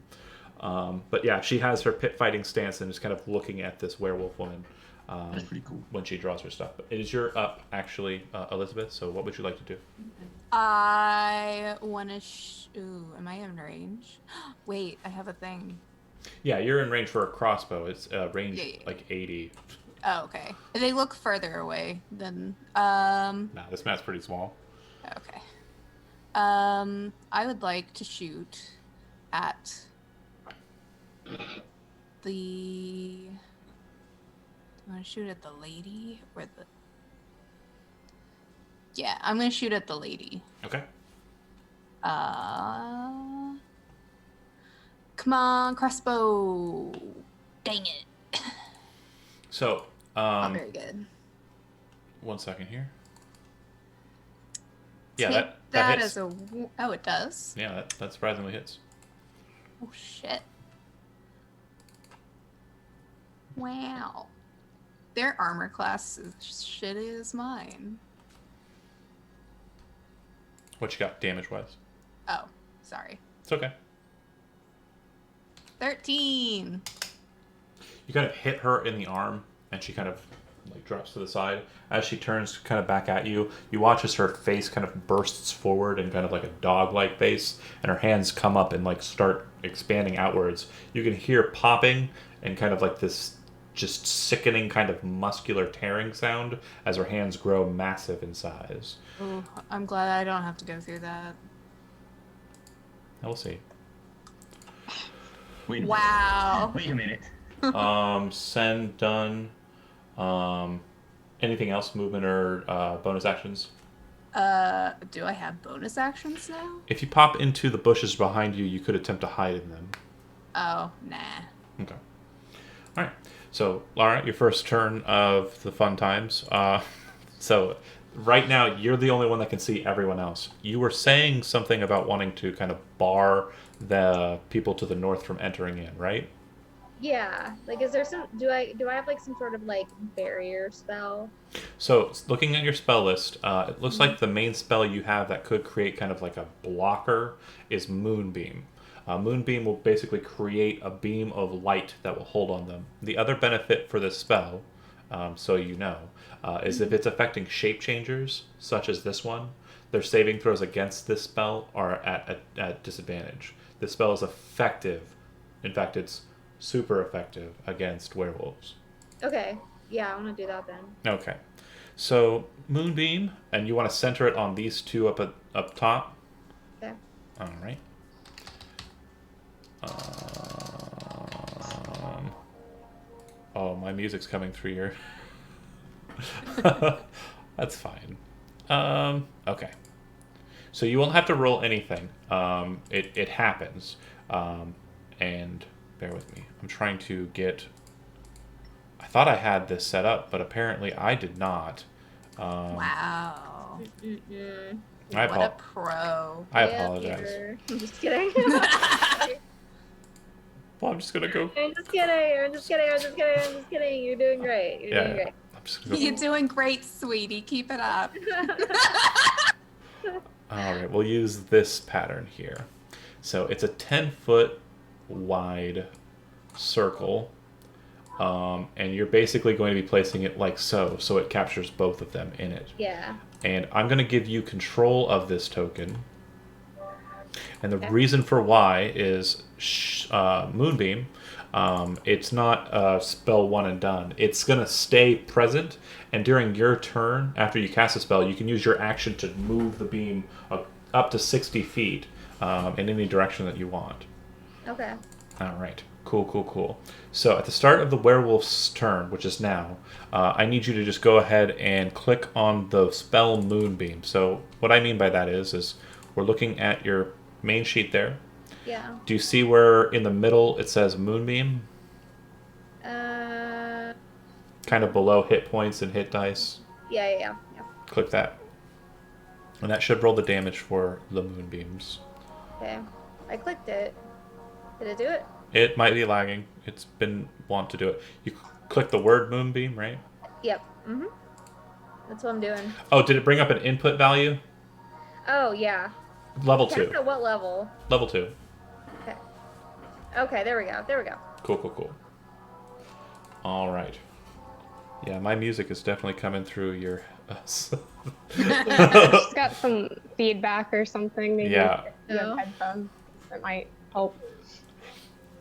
But yeah, she has her pit fighting stance and is kind of looking at this werewolf woman. That's pretty cool. When she draws her stuff. But it is your up, actually, Elizabeth. So what would you like to do? I want to. Ooh, am I in range? Wait, I have a thing. Yeah, you're in range for a crossbow. It's range Yeah. like 80. Oh, okay. They look further away than. Nah, this map's pretty small. Okay. I would like to shoot at the. Do you want to shoot at the lady or the? Yeah, I'm gonna shoot at the lady. Okay. Come on, crossbow. Dang it. So, Not very good. 1 second here. Yeah, Take that hits. as a. Oh, it does. Yeah, that surprisingly hits. Oh shit. Wow. Their armor class is shitty as mine. What you got damage-wise? Oh, sorry. It's okay. 13. You kind of hit her in the arm, and she kind of like drops to the side. As she turns kind of back at you, you watch as her face kind of bursts forward in kind of like a dog-like face, and her hands come up and like start expanding outwards. You can hear popping and kind of like this just sickening kind of muscular tearing sound as her hands grow massive in size. Ooh, I'm glad I don't have to go through that. Now we'll see. Wait a Wow. minute. Wait a minute. Send done. Anything else? Movement or bonus actions? Do I have bonus actions now? If you pop into the bushes behind you, you could attempt to hide in them. Oh, nah. Okay. All right. So, Lara, your first turn of the fun times. So, right now, you're the only one that can see everyone else. You were saying something about wanting to kind of bar the people to the north from entering in, right? Yeah. Like, is there some? Do I have like some sort of like barrier spell? So, looking at your spell list, it looks like the main spell you have that could create kind of like a blocker is Moonbeam. Moonbeam will basically create a beam of light that will hold on them. The other benefit for this spell, so you know, is if it's affecting shape changers, such as this one, their saving throws against this spell are at disadvantage. This spell is effective. In fact, it's super effective against werewolves. Okay. Yeah, I want to do that then. Okay. So, Moonbeam, and you want to center it on these two up top? Okay. All right. Oh, my music's coming through here. That's fine. Okay. So you won't have to roll anything. It happens. And bear with me. I'm trying to get... I thought I had this set up, but apparently I did not. Wow. What a pro. I apologize. Peter. I'm just kidding. Well, I'm just gonna go. I'm just kidding. You're doing great. You're doing great. I'm just gonna go. You're doing great, sweetie. Keep it up. All right, we'll use this pattern here. So it's a 10-foot wide circle, and you're basically going to be placing it like so it captures both of them in it. Yeah. And I'm going to give you control of this token. And the reason for why is Moonbeam. It's not spell one and done. It's going to stay present, and during your turn, after you cast a spell, you can use your action to move the beam up to 60 feet in any direction that you want. Okay. All right. Cool. So at the start of the werewolf's turn, which is now, I need you to just go ahead and click on the spell Moonbeam. So what I mean by that is we're looking at your main sheet there. Yeah. Do you see where in the middle it says Moonbeam? Kind of below hit points and hit dice. Yeah. Click that. And that should roll the damage for the Moonbeams. Okay. I clicked it. Did it do it? It might be lagging. It's been want to do it. You click the word Moonbeam, right? Yep. That's what I'm doing. Oh, did it bring up an input value? Oh, yeah. Level Cast 2. at what level? Level 2. Okay, there we go. Cool. All right. Yeah, my music is definitely coming through your... Just got some feedback or something. Maybe Yeah. if you have headphones, that might help.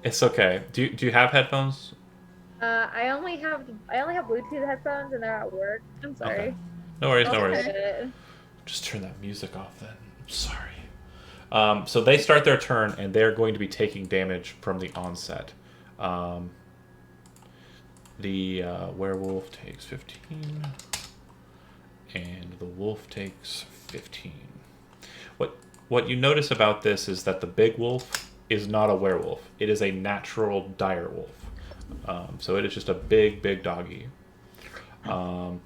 It's okay. Do you have headphones? I only have Bluetooth headphones and they're at work. I'm sorry. Okay. No worries. Okay. Just turn that music off then. I'm sorry. So they start their turn, and they're going to be taking damage from the onset. The werewolf takes 15, and the wolf takes 15. What you notice about this is that the big wolf is not a werewolf. It is a natural dire wolf. So it is just a big doggy. Don't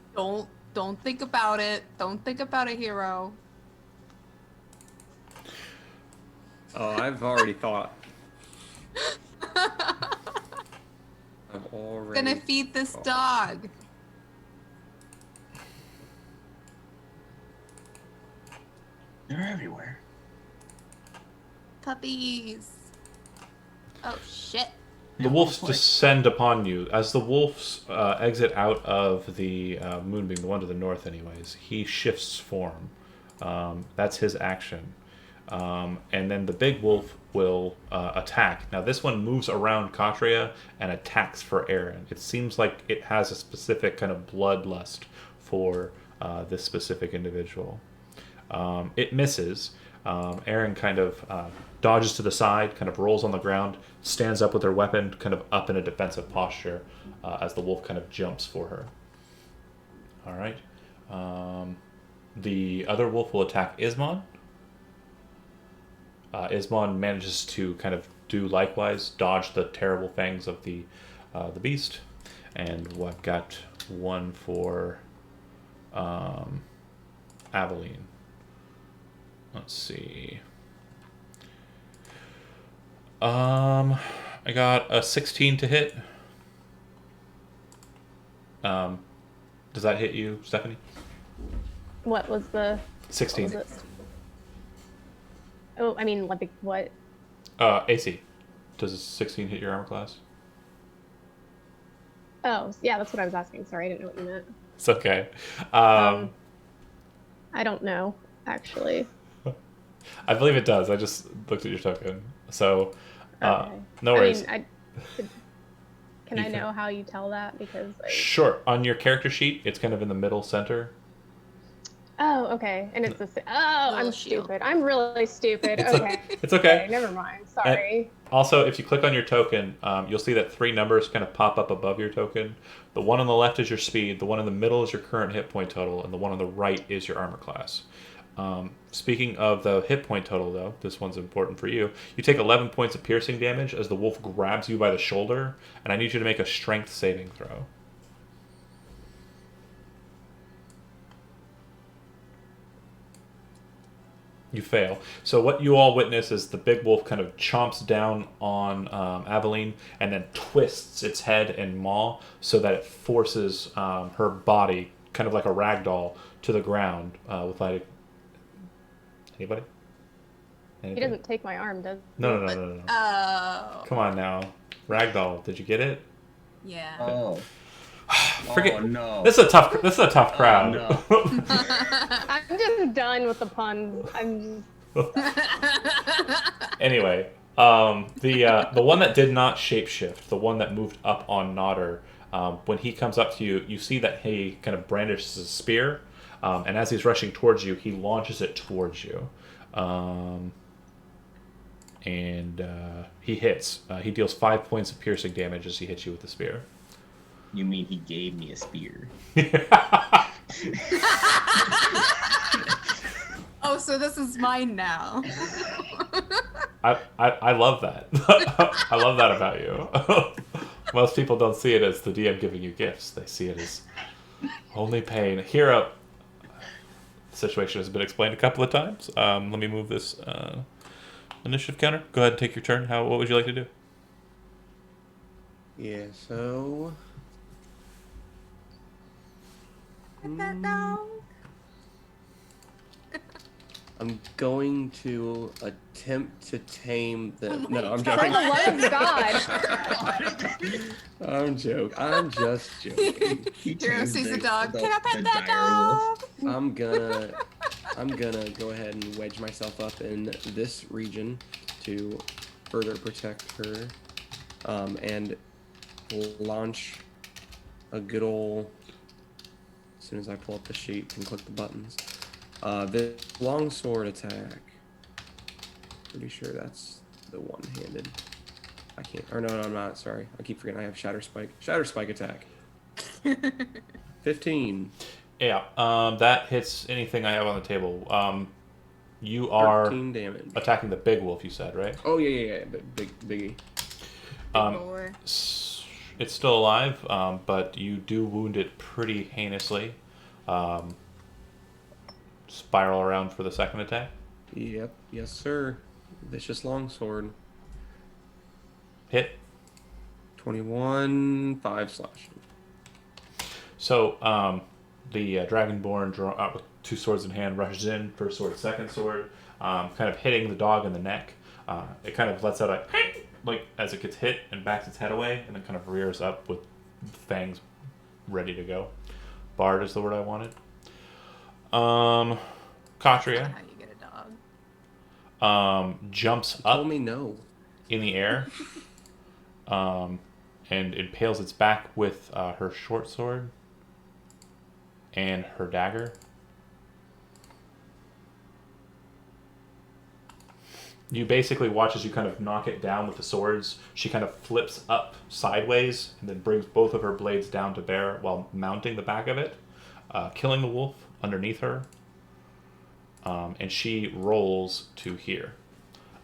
think about it. Don't think about it, hero. Oh, I've already thought. I've already. Gonna feed this dog. They're everywhere. Puppies. Oh shit. The wolves descend upon you. As the wolves exit out of the moonbeam, the one to the north anyways, he shifts form. That's his action. And then the big wolf will attack. Now this one moves around Katria and attacks for Aaron. It seems like it has a specific kind of bloodlust for this specific individual. It misses. Aaron kind of dodges to the side, kind of rolls on the ground, stands up with her weapon, kind of up in a defensive posture as the wolf kind of jumps for her. All right. The other wolf will attack Ismon. Ismon manages to kind of do likewise, dodge the terrible fangs of the beast, and I've got one for Aveline. Let's see. I got a 16 to hit. Does that hit you, Stephanie? What was the 16. what was it? Oh, I mean, what? AC. Does a 16 hit your armor class? Oh, yeah, that's what I was asking. Sorry, I didn't know what you meant. It's okay. I don't know, actually. I believe it does. I just looked at your token. So, Okay. no worries. I mean, can You I can- know how you tell that? Because Sure. On your character sheet, it's kind of in the middle center. Oh, okay. And it's I'm Little shield. stupid. I'm really stupid. It's Okay. It's okay. Never mind. Sorry. Also, if you click on your token, you'll see that 3 numbers kind of pop up above your token. The one on the left is your speed, the one in the middle is your current hit point total, and the one on the right is your armor class. Speaking of the hit point total, though, this one's important for you. You take 11 points of piercing damage as the wolf grabs you by the shoulder, and I need you to make a strength saving throw. You fail. So what you all witness is the big wolf kind of chomps down on Aveline and then twists its head and maw so that it forces her body, kind of like a rag doll, to the ground with like... Anybody? He Anything? doesn't take my arm, does he? No. Oh. Come on now. Ragdoll, did you get it? Yeah. Oh. Forget. Oh, no. This is a tough crowd. no. I'm just done with the puns. I'm just Anyway, the one that did not shapeshift, the one that moved up on Nodder, when he comes up to you, you see that he kind of brandishes a spear, and as he's rushing towards you, he launches it towards you, and he hits. He deals 5 points of piercing damage as he hits you with the spear. You mean he gave me a spear? Oh, so this is mine now. I love that. I love that about you. Most people don't see it as the DM giving you gifts. They see it as only pain. Here, the situation has been explained a couple of times. Let me move this initiative counter. Go ahead and take your turn. What would you like to do? Yeah, so. That dog. I'm going to attempt to tame the. Oh No, I'm for joking. the love of God. I'm just joking. He Hero tames sees the the- dog. the- Can I pet the that dire wolf. dog? I'm gonna go ahead and wedge myself up in this region to further protect her, and launch a good ol'. As soon as I pull up the sheet and click the buttons, this longsword attack Pretty sure that's the one-handed. I can't. Or no, I'm not. Sorry, I keep forgetting I have Shatter Spike. Shatter Spike attack. 15. Yeah, that hits anything I have on the table. You are 13 damage. attacking the big wolf, you said, right? Oh yeah. Biggie. Boy. It's still alive, but you do wound it pretty heinously. Spiral around for the second attack. Yep. Yes, sir. Vicious longsword. Hit. 21, 5 slash. So the Dragonborn, with two swords in hand, rushes in. First sword, second sword, kind of hitting the dog in the neck. It kind of lets out a like as it gets hit and backs its head away, and then kind of rears up with fangs ready to go. Bard is the word I wanted. That's Katria not how you get a dog. jumps Told up me no. in the air and impales its back with her short sword and her dagger. You basically watch as you kind of knock it down with the swords. She kind of flips up sideways and then brings both of her blades down to bear while mounting the back of it, killing the wolf underneath her. And she rolls to here.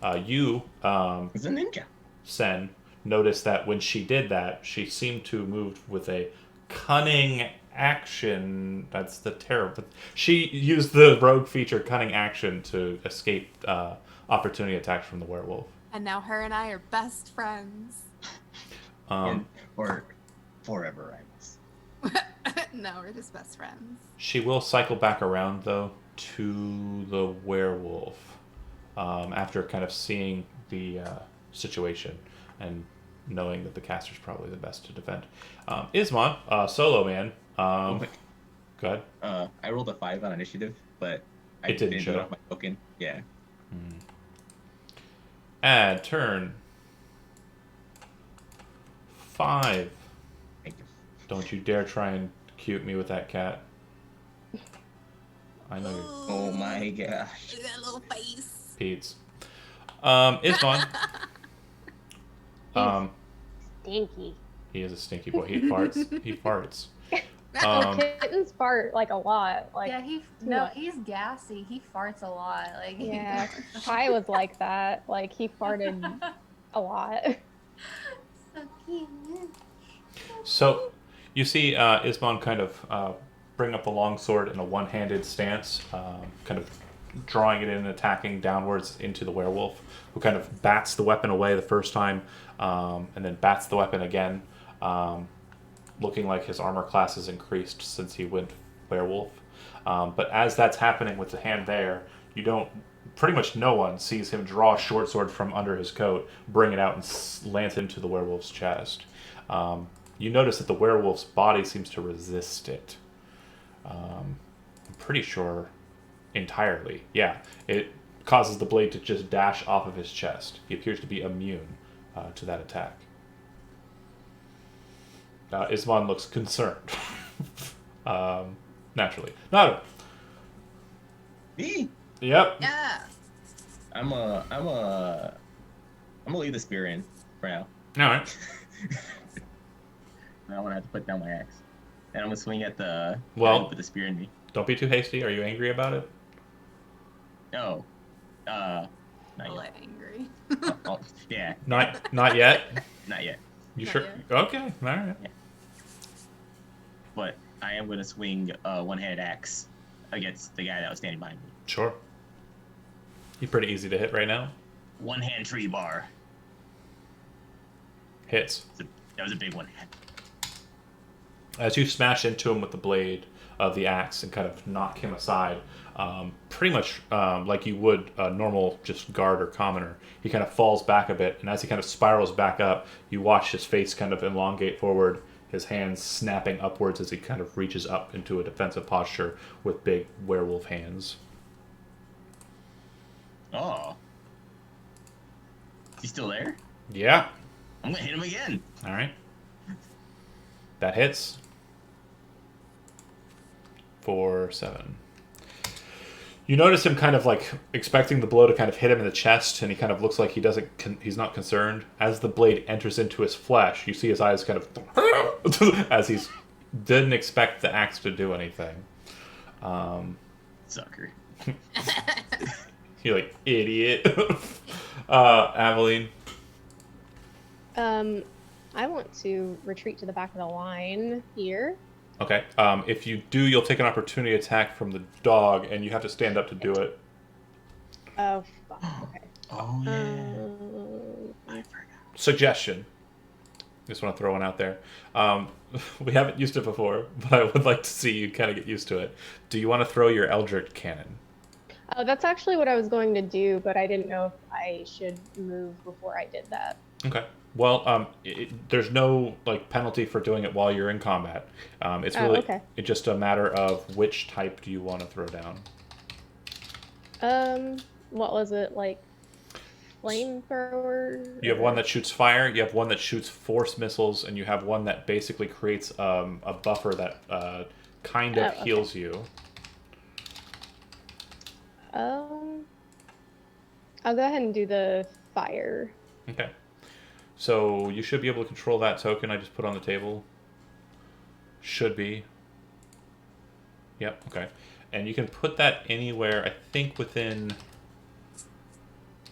You, It's a ninja. Sen, noticed that when she did that, she seemed to move with a cunning action. That's the terrible. She used the rogue feature cunning action to escape opportunity attacks from the werewolf. And now her and I are best friends. Or forever, I guess. No, we're just best friends. She will cycle back around though to the werewolf after kind of seeing the situation and knowing that the caster's probably the best to defend. Ismon, solo man. Wait. Go ahead. I rolled a 5 on initiative, but I It didn't do show. it off my token. Yeah. Add turn 5. Thank you. Don't you dare try and cute me with that cat. I know you're Oh my gosh. Look at that little face. Pete's. Ismon. Stinky. He is a stinky boy. He farts. He farts. Kittens fart like a lot. Like Yeah, he's gassy. He farts a lot. Like yeah, Kai was like that. Like he farted a lot. so cute. So, you see Ismon kind of bring up the longsword in a one-handed stance, kind of drawing it in and attacking downwards into the werewolf, who kind of bats the weapon away the first time, and then bats the weapon again, looking like his armor class has increased since he went werewolf. But as that's happening with the hand there, you don't... Pretty much no one sees him draw a short sword from under his coat, bring it out, and lance it into the werewolf's chest. You notice that the werewolf's body seems to resist it. I'm pretty sure entirely. Yeah, it causes the blade to just dash off of his chest. He appears to be immune to that attack. Ismon looks concerned. Naturally. No. Me? Yep. Yeah. I'm gonna leave the spear in for now. All right. I want to have to put down my axe. And I'm gonna swing at the Well- guy who put the spear in me. Don't be too hasty. Are you angry about it? No. Not A yet. little angry. Oh, yeah, Not yet. not yet. You Not sure? yet. Okay. All right. But I am gonna swing a one-handed axe against the guy that was standing behind me. Sure. He's pretty easy to hit right now. One-hand tree bar. Hits. That was a big one. As you smash into him with the blade of the axe and kind of knock him aside, pretty much like you would a normal just guard or commoner, he kind of falls back a bit, and as he kind of spirals back up, you watch his face kind of elongate forward, his hands snapping upwards as he kind of reaches up into a defensive posture with big werewolf hands. Oh. Is he still there? Yeah. I'm gonna hit him again. All right. That hits. For 7. You notice him kind of like expecting the blow to kind of hit him in the chest, and he kind of looks like he's not concerned. As the blade enters into his flesh, you see his eyes kind of as he's didn't expect the axe to do anything. Sucker. You're like, idiot. Aveline. I want to retreat to the back of the line here. Okay. If you do, you'll take an opportunity attack from the dog, and you have to stand up to do it. Oh, fuck. Okay. Oh yeah. I forgot. Suggestion. Just want to throw one out there. We haven't used it before, but I would like to see you kind of get used to it. Do you want to throw your Eldritch Cannon? Oh, that's actually what I was going to do, but I didn't know if I should move before I did that. Okay. Well, there's no like penalty for doing it while you're in combat. It's really it's just a matter of which type do you want to throw down. What was it, like flamethrower? You have one that shoots fire. You have one that shoots force missiles, and you have one that basically creates a buffer that kind of heals you. I'll go ahead and do the fire. Okay. So you should be able to control that token I just put on the table. Should be. Yep, okay. And you can put that anywhere, I think within...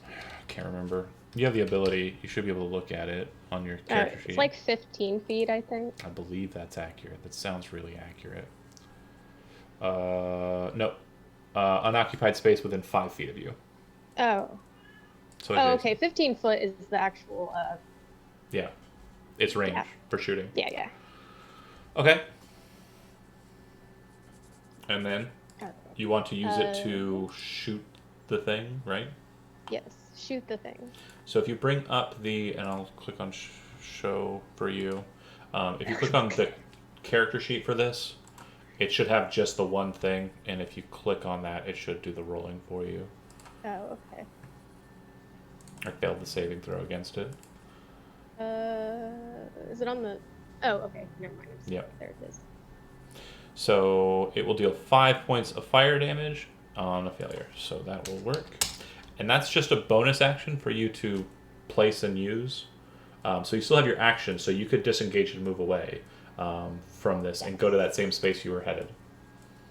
I can't remember. You have the ability. You should be able to look at it on your character sheet. It's like 15 feet, I think. I believe that's accurate. That sounds really accurate. No. Unoccupied space within 5 feet of you. Oh. So okay. 15 foot is the actual... Yeah. It's range for shooting. Yeah. Okay. And then you want to use it to shoot the thing, right? Yes. Shoot the thing. So if you bring up and I'll click on show for you. If you click on the character sheet for this, it should have just the one thing, and if you click on that, it should do the rolling for you. Oh, okay. I failed the saving throw against it. Is it on the... Oh, okay. Never mind. Yep. There it is. So it will deal 5 points of fire damage on a failure. So that will work. And that's just a bonus action for you to place and use. So you still have your action, so you could disengage and move away from this and go to that same space you were headed.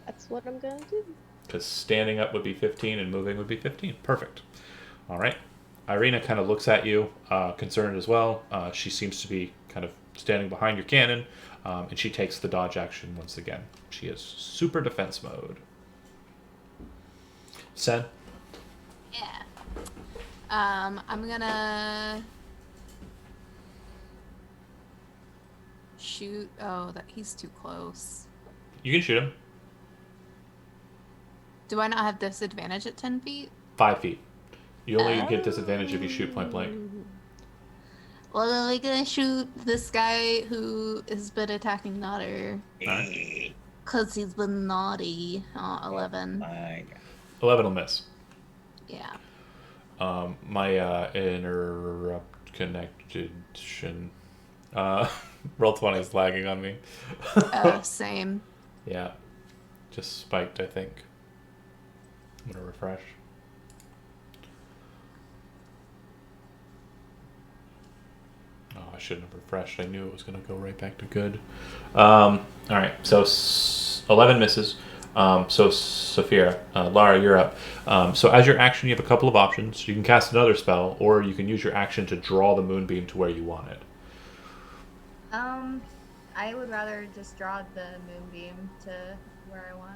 That's what I'm going to do. Because standing up would be 15 and moving would be 15. Perfect. All right. Irina kind of looks at you, concerned as well. She seems to be kind of standing behind your cannon, and she takes the dodge action once again. She is super defense mode. Sen? Yeah. I'm gonna shoot. Oh, he's too close. You can shoot him. Do I not have disadvantage at 10 feet? 5 feet. You only get disadvantage if you shoot point blank. Well, then we're gonna shoot this guy who has been attacking Nutter. Alright. Because he's been naughty. 11. 11 will miss. Yeah. My interrupt connection. Roll 20 is lagging on me. Same. Yeah. Just spiked, I think. I'm going to refresh. Oh, I shouldn't have refreshed. I knew it was going to go right back to good. Alright, so 11 misses. So Saphira, Lara, you're up. So as your action, you have a couple of options. You can cast another spell, or you can use your action to draw the moonbeam to where you want it. I would rather just draw the moonbeam to where I want.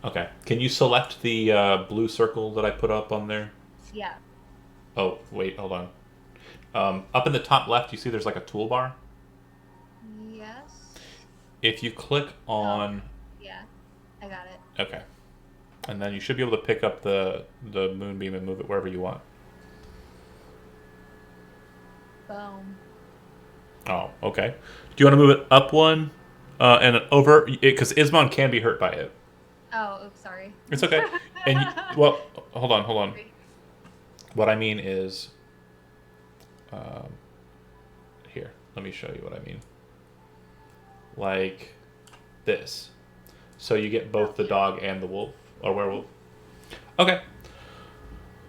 Okay. Can you select the blue circle that I put up on there? Yeah. Oh, wait, hold on. Up in the top left, you see there's like a toolbar? Yes. If you click on... Yeah, I got it. Okay. And then you should be able to pick up the moonbeam and move it wherever you want. Boom. Oh, okay. Do you want to move it up one and over? Because Ismon can be hurt by it. Oh, oops, sorry. It's okay. And well, hold on. What I mean is, here. Let me show you what I mean. Like this. So you get both the dog and the wolf or werewolf. Okay.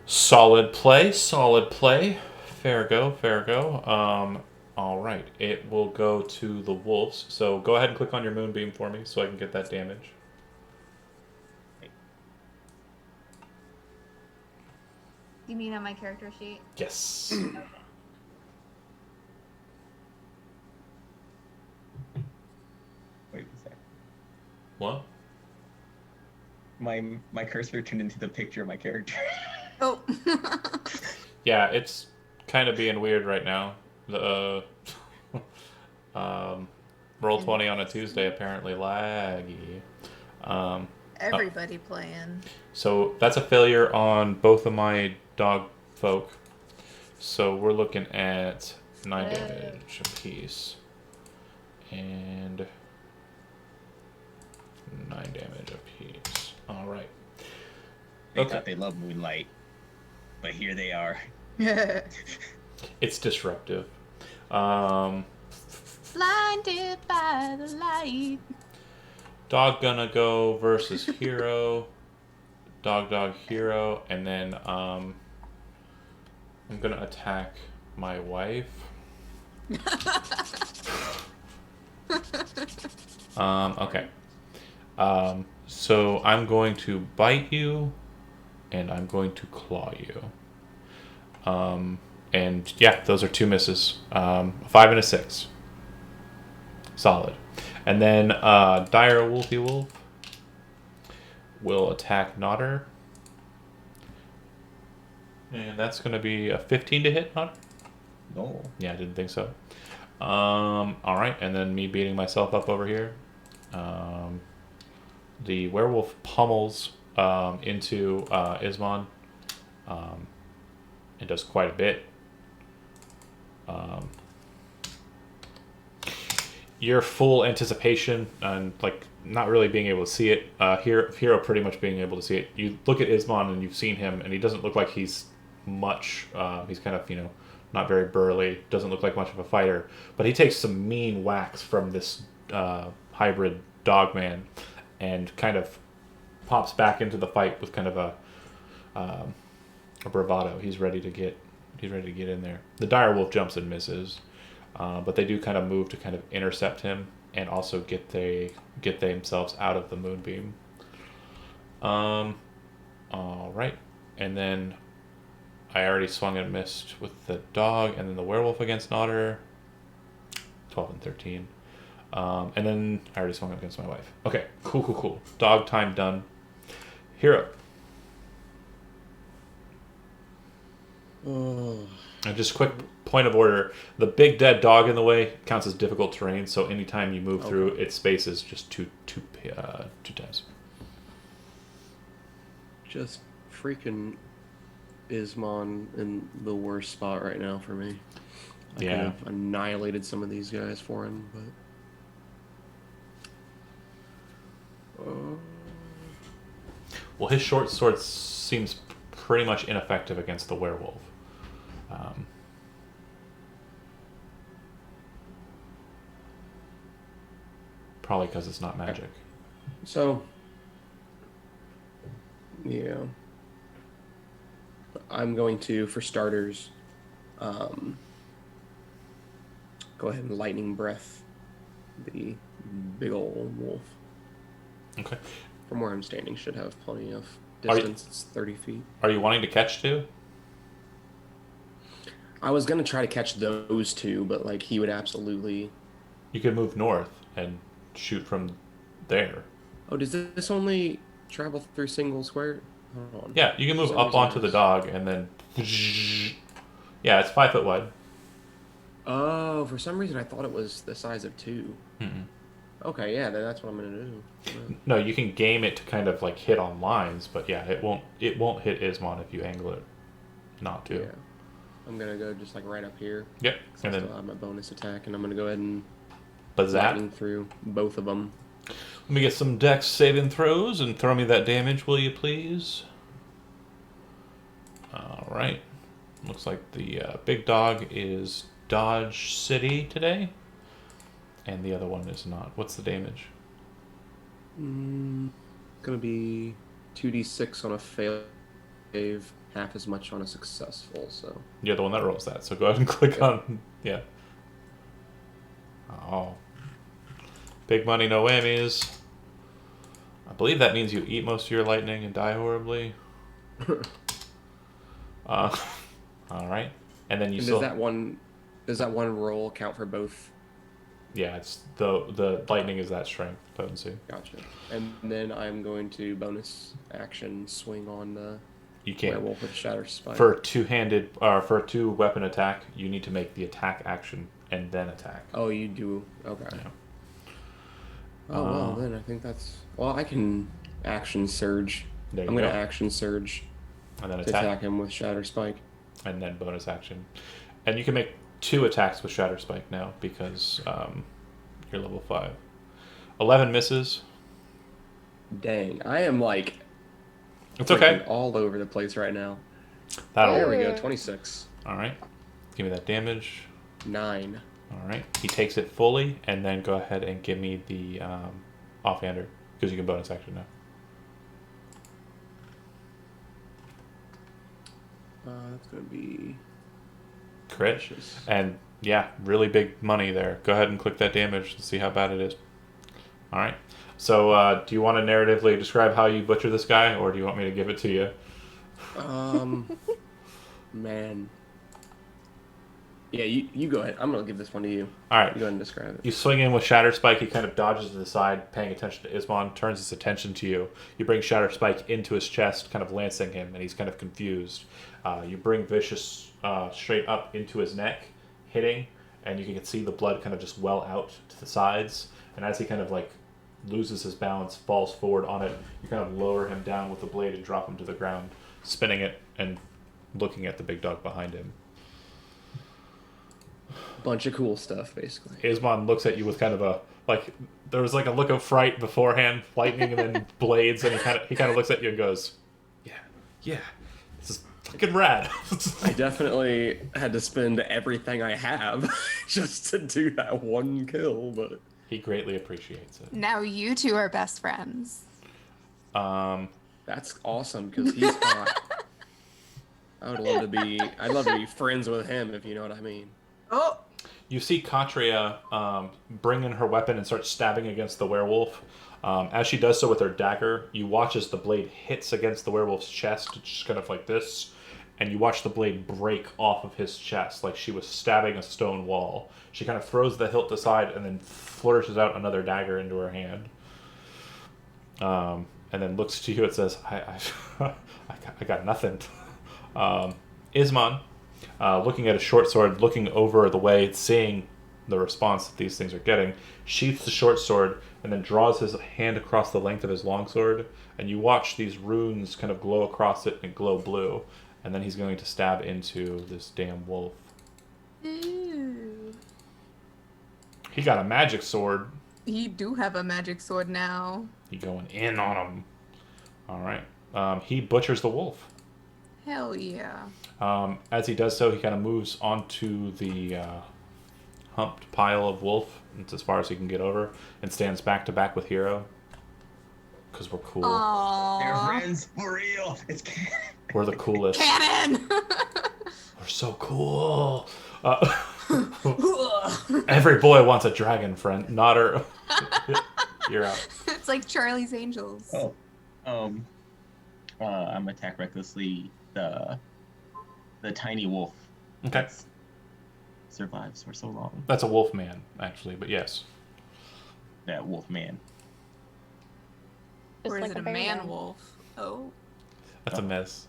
Solid play, solid play. Fair go, fair go. All right. It will go to the wolves. So go ahead and click on your moonbeam for me so I can get that damage. You mean on my character sheet? Yes. Okay. Wait a sec. What? My cursor turned into the picture of my character. Oh. Yeah, it's kind of being weird right now. The roll 20 on a Tuesday apparently laggy. Everybody playing. So that's a failure on both of my dog folk. So we're looking at 9 Good. damage apiece. And 9 damage apiece. Alright. They Okay. thought they loved Moonlight, but here they are. It's disruptive. Blinded by the light. Dog gonna go versus hero. Dog hero, and then I'm gonna attack my wife. Okay. So I'm going to bite you, and I'm going to claw you. And yeah, those are 2 misses. 5 and a 6. Solid. And then Dire Wolfy Wolf will attack Nodder. And that's going to be a 15 to hit, Nodder? No. Yeah, I didn't think so. Alright, and then me beating myself up over here. The werewolf pummels into Ismon. It does quite a bit. Your full anticipation and like not really being able to see it. Hero pretty much being able to see it. You look at Ismon and you've seen him, and he doesn't look like he's much. He's kind of not very burly. Doesn't look like much of a fighter, but he takes some mean whacks from this hybrid dog man, and kind of pops back into the fight with kind of a bravado. He's ready to get in there. The dire wolf jumps and misses, but they do kind of move to kind of intercept him and also get themselves out of the moonbeam. All right, and then I already swung and missed with the dog, and then the werewolf against Nodder. 12 and 13. And then I already swung against my wife. Okay, cool. Dog time done. Hero. Oh. And just quick point of order: the big dead dog in the way counts as difficult terrain. So anytime you move through, its space is just two times. Just freaking Ismon in the worst spot right now for me. I could have annihilated some of these guys for him, but Well, his short sword seems pretty much ineffective against the werewolf. Probably because it's not magic. so yeah. I'm going to, for starters, go ahead and lightning breath the big old wolf. Okay. From where I'm standing, should have plenty of Are you- distance. It's 30 feet. Are you wanting to catch too? I was gonna try to catch those two, but like he would absolutely. You could move north and shoot from there. Oh, does this only travel through single square? Hold on. Yeah, you can move For some up reason onto I the was- dog and then. Yeah, it's 5 foot wide. Oh, for some reason I thought it was the size of 2. Mm-mm. Okay, yeah, then that's what I'm gonna do. Yeah. No, you can game it to kind of like hit on lines, but yeah, it won't hit Ismon if you angle it not to. Yeah. I'm gonna go just like right up here. Yep. 'Cause And I then still have my bonus attack, and I'm gonna go ahead and Bazat. lightning through both of them. Let me get some dex saving throws and throw me that damage, will you please? All right. Looks like the big dog is Dodge City today, and the other one is not. What's the damage? Gonna be 2d6 on a fail save half as much on a successful. So You're the one that rolls that, so go ahead and click on yeah. Oh, big money, no whammies. I believe that means you eat most of your lightning and die horribly. All right, and then you and still does that one roll count for both? yeah. It's the lightning is that strength potency. Gotcha. And then I'm going to bonus action swing on the You can't werewolf with Shatter Spike. for a two-handed or for a two-weapon attack. You need to make the attack action and then attack. Oh, you do. Okay. Yeah. Oh well, then I think that's well. I can action surge. There you I'm gonna go. action surge And then to attack him with Shatter Spike. and then bonus action. And you can make 2 attacks with Shatter Spike now because you're level 5. 11 misses. Dang, I am like It's okay. freaking all over the place right now. That'll There work. we go. 26. All right. Give me that damage. 9. All right. He takes it fully, and then go ahead and give me the offhander because you can bonus action now. That's gonna be Crit. vicious. And yeah, really big money there. Go ahead and click that damage to see how bad it is. All right. So, do you want to narratively describe how you butcher this guy, or do you want me to give it to you? Man. Yeah, you go ahead. I'm gonna give this one to you. All right. You go ahead and describe it. You swing in with Shatter Spike. He kind of dodges to the side, paying attention to Ismon, turns his attention to you. You bring Shatter Spike into his chest, kind of lancing him, and he's kind of confused. You bring Vicious straight up into his neck, hitting, and you can see the blood kind of just well out to the sides. And as he kind of like loses his balance, falls forward on it, you kind of lower him down with the blade and drop him to the ground, spinning it and looking at the big dog behind him. Bunch of cool stuff, basically. Ismon looks at you with kind of a like there was like a look of fright beforehand, lightning and then blades, and he kind of looks at you and goes, "Yeah, this is fucking rad." I definitely had to spend everything I have just to do that one kill, but He greatly appreciates it. Now you two are best friends. that's awesome because he's hot. I'd love to be friends with him if you know what I mean. Oh, You see Katria bring in her weapon and start stabbing against the werewolf. As she does so with her dagger, you watch as the blade hits against the werewolf's chest, just kind of like this, and you watch the blade break off of his chest like she was stabbing a stone wall. She kind of throws the hilt aside and then flourishes out another dagger into her hand. And then looks to you and says, I got nothing. Ismon, looking at a short sword, looking over the way, seeing the response that these things are getting, sheaths the short sword and then draws his hand across the length of his long sword, and you watch these runes kind of glow across it and glow blue, and then he's going to stab into this damn wolf. ew. He got a magic sword. You do have a magic sword now. He going in on him. All right. He butchers the wolf. Hell yeah. As he does so, he kind of moves onto the humped pile of wolf. It's as far as he can get over, and stands back to back with Hero. Because we're cool. They're Aww. friends for real. It's We're the coolest. Cannon! We're so cool. Every boy wants a dragon friend. Nodder. You're out. It's like Charlie's Angels. Oh, I'm attack recklessly the tiny wolf Okay. that survives for so long. That's a wolf man, actually, but yes. That wolf man. Just Or is like it a bear. man wolf? Oh. That's a miss.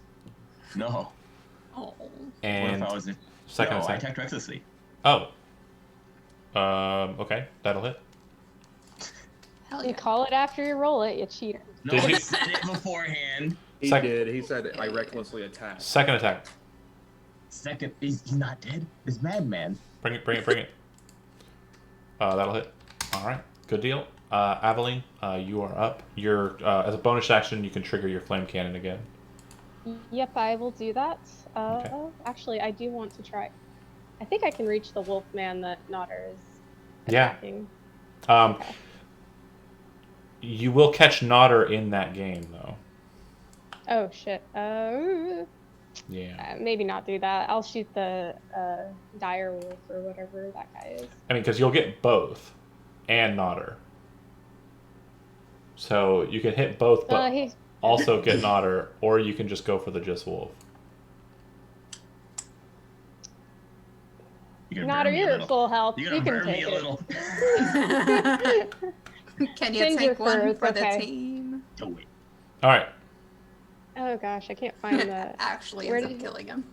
No. Oh. And What if I was second no, I attack. attacked recklessly. Oh. Okay, that'll hit. Hell You yeah. call it after you roll it, you cheater. No, Did I you- said it beforehand. He Sec- did. He said I recklessly attacked. Second attack. Second, he's not dead. It's Madman. Bring it. That'll hit. All right, good deal. Aveline, you are up. You're as a bonus action, you can trigger your flame cannon again. Yep, I will do that. Okay. Actually, I do want to try. I think I can reach the wolf man that Nodder is Yeah. attacking. You will catch Nodder in that game, though. Oh shit. Yeah. Maybe not do that. I'll shoot the dire wolf or whatever that guy is. I mean, because you'll get both and Nodder. So you can hit both, but He's also get Nodder, or you can just go for the just wolf. You're not burn me a you're at little. full health. You're You gonna can burn me take a it. little. Can you Ginger take one fur, for it's okay. the team? Oh wait. All right. Oh gosh, I can't find the. Actually Where ends up did- killing him.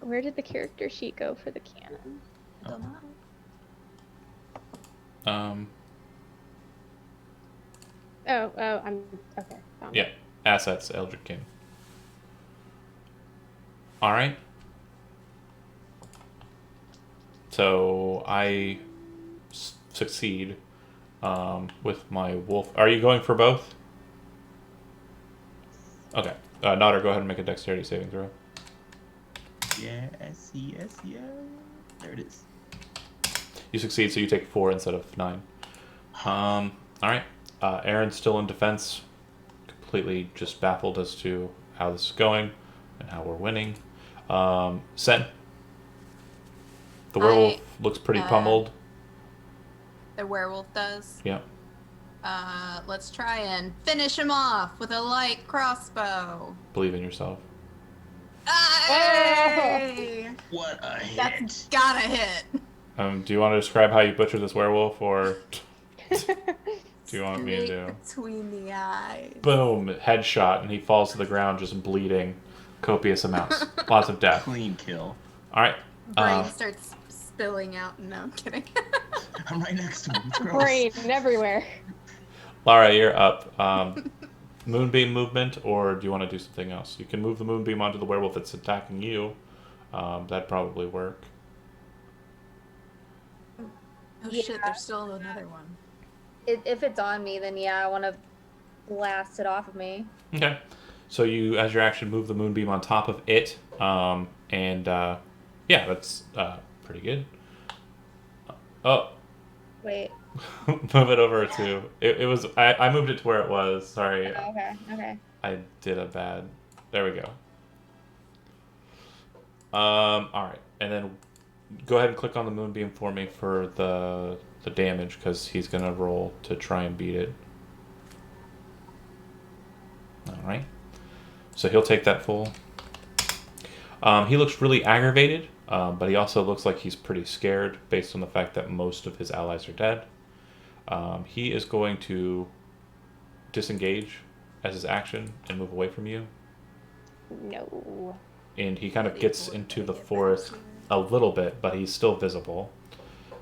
Where did the character sheet go for the cannon? I don't know. I'm okay. Found Yeah. it. Assets, Eldritch King. All right. So I succeed with my wolf. Are you going for both? Okay. Nodder, go ahead and make a dexterity saving throw. Yes. There it is. You succeed, so you take 4 instead of 9. All right. Aaron's still in defense, completely just baffled as to how this is going and how we're winning. Sen, the werewolf looks pretty pummeled. The werewolf does. Yeah. Let's try and finish him off with a light crossbow. Believe in yourself. Hey! What a hit. That's gotta hit. Do you want to describe how you butcher this werewolf, or do you want me to do? Between the eyes. Boom! Headshot, and he falls to the ground, just bleeding copious amounts. Lots of death. Clean kill. All right. Brain starts spilling out. No, I'm kidding. I'm right next to him. It's gross. Brain everywhere. Lara, you're up. Moonbeam movement, or do you want to do something else? You can move the moonbeam onto the werewolf that's attacking you. That'd probably work. Oh shit, there's still another one. If it's on me, then yeah, I want to blast it off of me. Okay. So you, as your action, move the moonbeam on top of it, yeah, that's pretty good. Oh, Wait. move it over to. It was. I moved it to where it was. Sorry. Oh, okay. I did a bad. There we go. All right, and then go ahead and click on the moonbeam for me for the damage, because he's gonna roll to try and beat it. All right. So he'll take that full. He looks really aggravated, but he also looks like he's pretty scared based on the fact that most of his allies are dead. He is going to disengage as his action and move away from you. No. And he kind of gets into the forest a little bit, but he's still visible.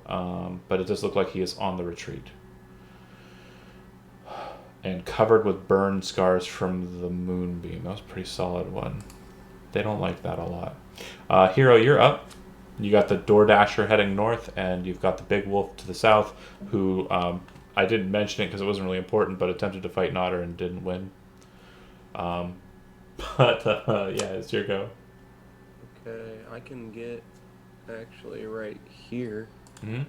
But it does look like he is on the retreat. And covered with burn scars from the moonbeam. That was a pretty solid one. They don't like that a lot. Hero, you're up. You got the DoorDasher heading north, and you've got the big wolf to the south, who I didn't mention it because it wasn't really important, but attempted to fight Nodder and didn't win. Yeah, it's your go. Okay, I can get actually right here, Mm-hmm.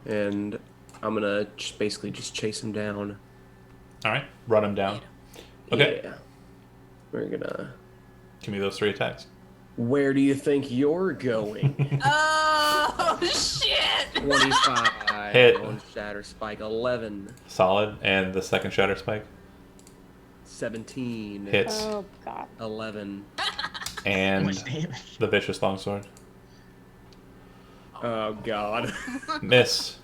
and I'm gonna basically just chase him down. All right, run him down. Okay. Yeah. We're gonna. Give me those 3 attacks. Where do you think you're going? Oh shit! 25 Hit. on Shatter Spike. 11. Solid. And the second Shatter Spike? 17. Hits. Oh god. 11. And much damage. the Vicious Longsword. Oh god. Miss.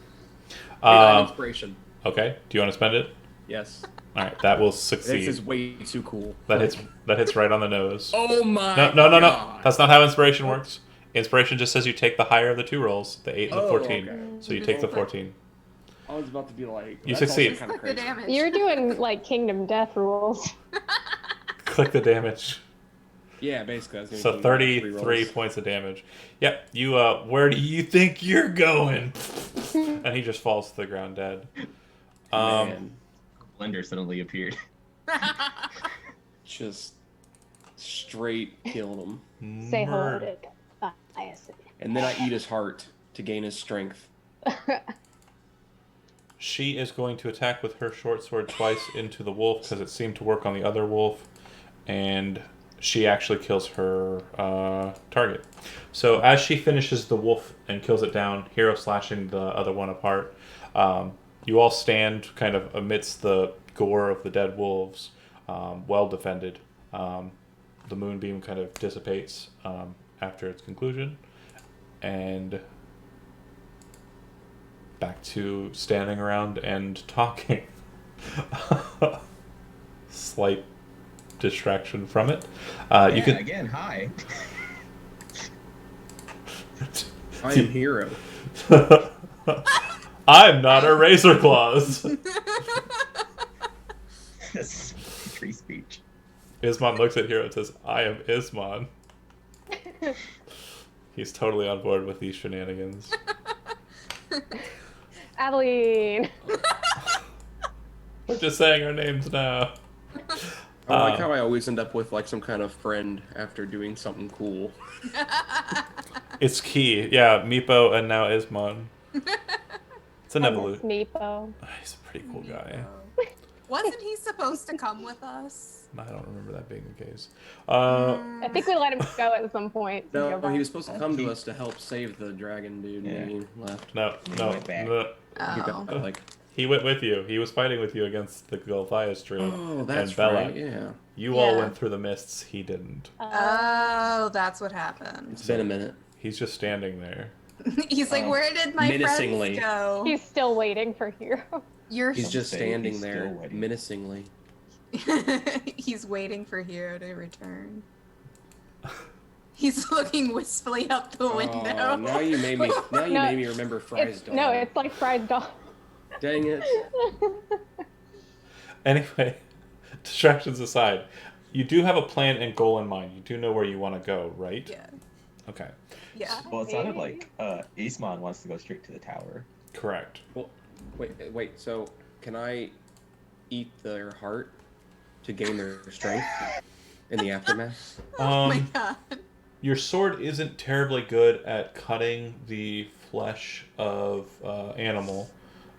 Inspiration. Okay. Do you want to spend it? Yes. All right. That will This succeed. is way too cool. That hits right on the nose. Oh my No. god. That's not how inspiration works. Inspiration just says you take the higher of the 2 rolls, the 8 and the Oh, 14. okay. So you take the 14. I was about to be like, You that's succeed. also kinda The crazy. damage. You're doing like Kingdom Death rules. Click the damage. Yeah, basically. I was gonna So do 33 rolls. points of damage. Yep. You. Where do you think you're going? And he just falls to the ground dead. Man, Blender suddenly appeared. just straight killed him. Say hello Murder. to Gulthias. And then I eat his heart to gain his strength. She is going to attack with her short sword twice into the wolf because it seemed to work on the other wolf, and she actually kills her target. So as she finishes the wolf and kills it down, hero slashing the other one apart, you all stand kind of amidst the gore of the dead wolves, well defended. The moonbeam kind of dissipates after its conclusion, and back to standing around and talking. Slight distraction from it. You can again. Hi. I am hero. I'm not a razor claws. That's free speech. Ismon looks at Hero and says, I am Ismon. He's totally on board with these shenanigans. Adeline. We're just saying our names now. I like how I always end up with like some kind of friend after doing something cool. It's key. Yeah, Meepo and now Ismon. It's an I miss evolution. Meepo. He's a pretty cool guy. Wasn't he supposed to come with us? I don't remember that being the case. I think we let him go at some point. to go No, back. he was supposed to come to us to help save the dragon dude, and he left. No. went back. He Oh. got, like, He went with you. He was fighting with you against the Gulthias trio oh, and that's Bella. right. Yeah, You all Yeah. went through the mists. He didn't. Oh, that's what happened. it's been a minute. He's just standing there. He's like, where did my Menacingly. friends go? He's still waiting for Hero. You're He's just say standing he's there still waiting. menacingly. He's waiting for Hero to return. He's looking wistfully out the window. Oh, now you made me. Now you No, made me remember Fry's dog. No, it's like Fry's dog. Dang it. Anyway, distractions aside, you do have a plan and goal in mind. You do know where you want to go, right? Yeah. Okay. Yeah. Well, it sounded like Ismon wants to go straight to the tower. Correct. Well, wait. So, can I eat their heart to gain their strength in the aftermath? Oh my god. Your sword isn't terribly good at cutting the flesh of animal.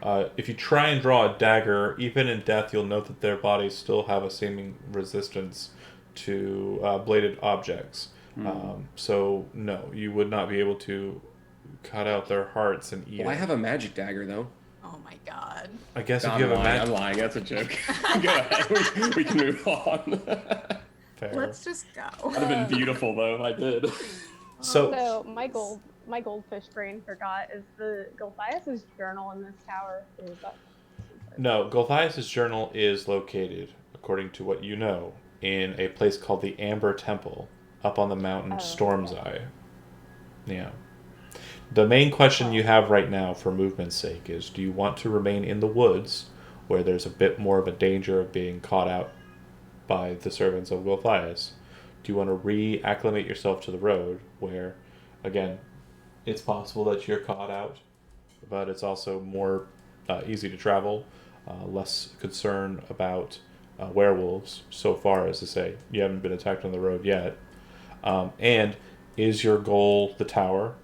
If you try and draw a dagger, even in death, you'll note that their bodies still have a seeming resistance to bladed objects. So, no, you would not be able to cut out their hearts and eat Well, I it. have a magic dagger though. Oh my god. I guess if I'm you have a lying. magic... I'm lying. That's a joke. Go ahead. We can move on. Fair. Let's just go. That'd have been beautiful though if I did. So, So my goldfish brain forgot, is the Gulthias' journal in this tower? Or is that... no, Gulthias' journal is located, according to what you know, in a place called the Amber Temple, up on the mountain Storm's Eye. Yeah. The main question you have right now for movement's sake is, do you want to remain in the woods, where there's a bit more of a danger of being caught out by the servants of Gulthias? Do you want to re-acclimate yourself to the road, where, again, it's possible that you're caught out, but it's also more easy to travel, less concern about werewolves, so far as to say you haven't been attacked on the road yet. And is your goal the tower?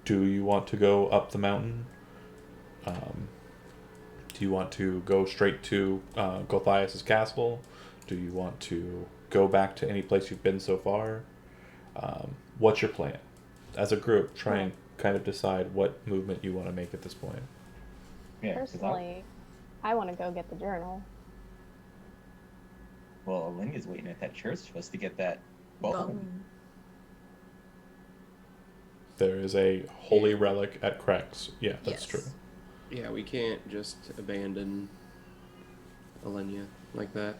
Do you want to go up the mountain? Do you want to go straight to Gulthias' castle? Do you want to go back to any place you've been so far? What's your plan? As a group, try and kind of decide what movement you want to make at this point. Yeah. 'cause Personally, I want to go get the journal. well, Alinia's waiting at that church for us to get that bone. There is a holy relic at Krex. Yeah, that's Yes. true. Yeah, we can't just abandon Alenia like that.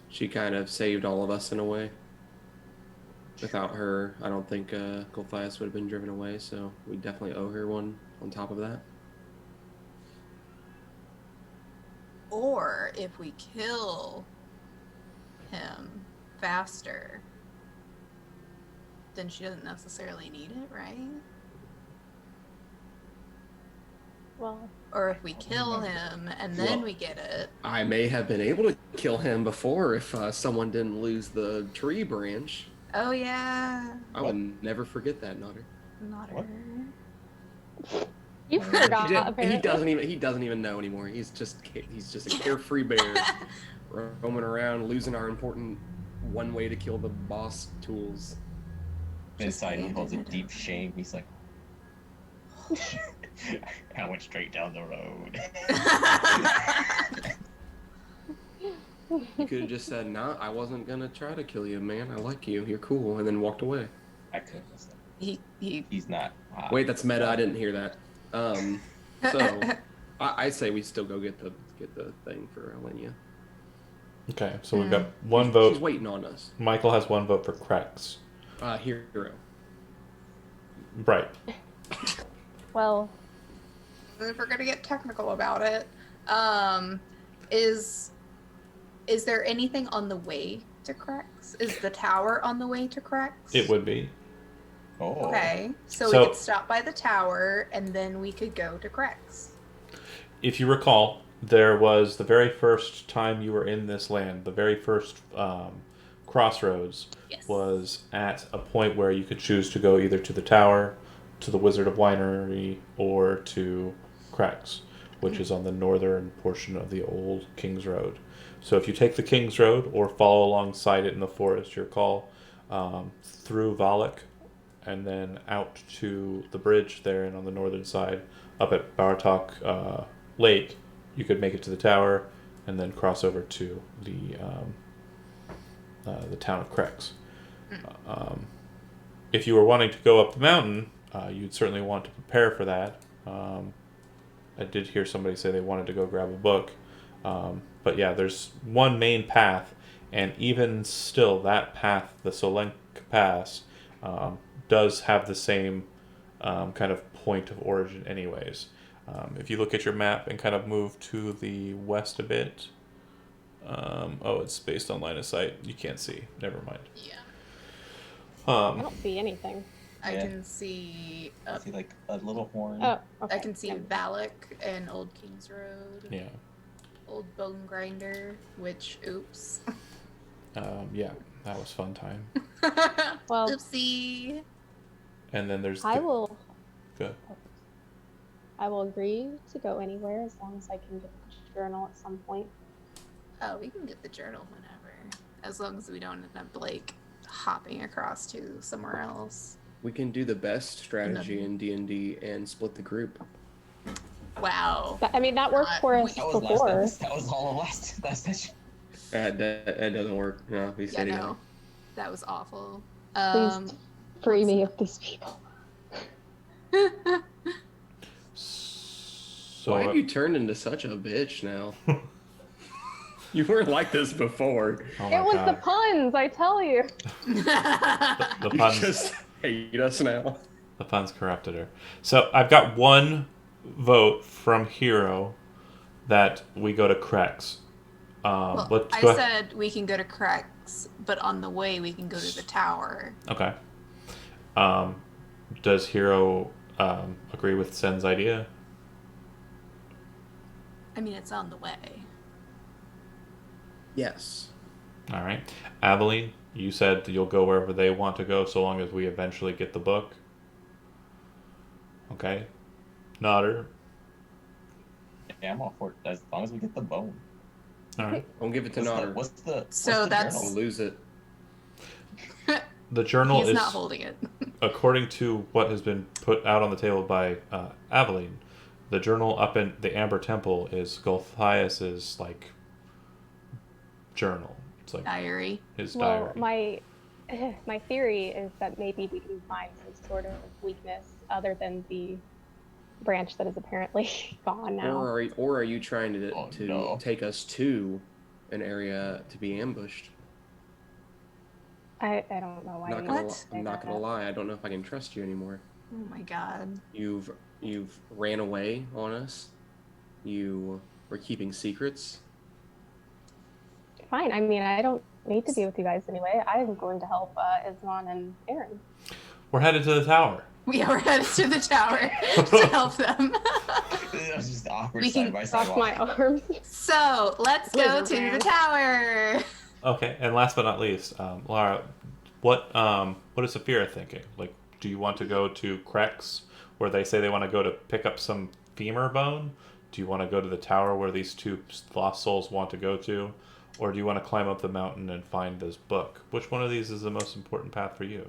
She kind of saved all of us in a way. Without her, I don't think Gulthias would have been driven away, so we definitely owe her one on top of that. Or if we kill him faster, then she doesn't necessarily need it, right? Well, Or if we kill him and then Well, we get it. I may have been able to kill him before if someone didn't lose the tree branch. Oh yeah. I will never forget that, Notter. Not What? her. You forgot, He apparently. doesn't even know anymore. He's just a carefree bear roaming around, losing our important one way to kill the boss tools. Inside, he holds a deep shame. He's like, I went straight down the road. You could have just said, "Nah, I wasn't gonna try to kill you, man. I like you. You're cool," and then walked away. I could have said, He's not. Wait, that's meta. I didn't hear that. So I say we still go get the thing for Alenia. Okay, so we've got one She's vote. waiting on us. Michael has one vote for Krex. Hero. Right. Well, if we're gonna get technical about it, is there anything on the way to Crex? Is the tower on the way to Crex? It would be. Oh. Okay, so So- we could stop by the tower and then we could go to Crex. If you recall, there was the very first time you were in this land, the very first crossroads Yes. was at a point where you could choose to go either to the tower, to the Wizard of Winery, or to Krex, which is on the northern portion of the old King's Road. So if you take the King's Road or follow alongside it in the forest, your call, through Valak, and then out to the bridge there and on the northern side, up at Baratok Lake, you could make it to the tower and then cross over to the town of Krex. If you were wanting to go up the mountain, you'd certainly want to prepare for that. I did hear somebody say they wanted to go grab a book. But yeah, there's one main path, and even still, that path, the Solenk Pass, does have the same kind of point of origin anyways. If you look at your map and kind of move to the west a bit, it's based on line of sight. You can't see. Never mind. Yeah. I don't see anything. I Yeah. can see I see like a little horn. Oh, okay. I can see Valak and Old King's Road. Yeah. Old Bone Grinder, which oops. Yeah, that was fun time. Well, Oopsie. And then there's I will Good. agree to go anywhere as long as I can get the journal at some point. Oh, we can get the journal whenever. As long as we don't end up like hopping across to somewhere else. We can do the best strategy in D&D and split the group. Wow. I mean, that worked for us That was before. that was all of last session. That doesn't work. No, we Yeah, said no. That was awful. Please free me of these people. So Why have you turned into such a bitch now? You weren't like this before. Oh my It was God. the puns, I tell you. The You puns. just hate us now. The puns corrupted her. So I've got one vote from Hero that we go to Krex. Well, Let's I go ahead. said we can go to Crex, but on the way we can go to the tower. Okay. Does Hero agree with Sen's idea? I mean, it's on the way. Yes. All right. Aveline, you said that you'll go wherever they want to go so long as we eventually get the book. Okay. Nodder. Yeah, I'm all for it as long as we get the bone. All right. Don't give it to Nodder. What's the So that's- I'll lose it. The journal He's is, not holding it. according to what has been put out on the table by Aveline, the journal up in the Amber Temple is Gulthias's like journal. It's like Diary. his Well, diary. my theory is that maybe we can find some sort of weakness other than the branch that is apparently gone now. Or are you trying to Oh, no. take us to an area to be ambushed? I don't know why. Not you gonna, would What? say I'm not that. gonna lie. I don't know if I can trust you anymore. Oh my god. You've ran away on us. You were keeping secrets. Fine. I mean, I don't need to be with you guys anyway. I'm going to help Isman and Aaron. We're headed to the tower. We are headed to the tower to help them. That was just awkward We can side by side Cross my walk. arms. So let's go Lizard to man. the tower. Okay, and last but not least, Lara, what is Saphira thinking? Like, Do you want to go to Krex, where they say they want to go to pick up some femur bone? Do you want to go to the tower where these two lost souls want to go to? Or do you want to climb up the mountain and find this book? Which one of these is the most important path for you?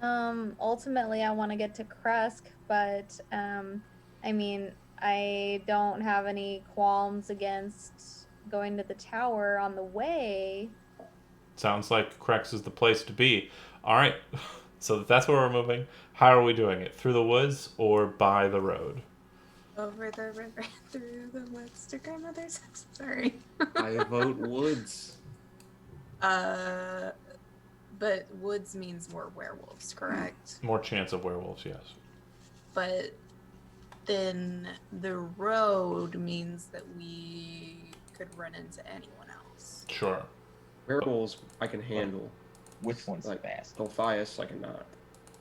Ultimately, I want to get to Kresk, but I mean, I don't have any qualms against going to the tower on the way. Sounds like Krex is the place to be. All right, so that's where we're moving. How are we doing it? Through the woods or by the road? Over the river, through the woods to grandmother's house. Sorry. I vote woods. But woods means more werewolves, correct? More chance of werewolves, yes. But then the road means that we could run into anyone else. Sure. Werewolves I can handle. Which one's Like fast? Gulthias I cannot.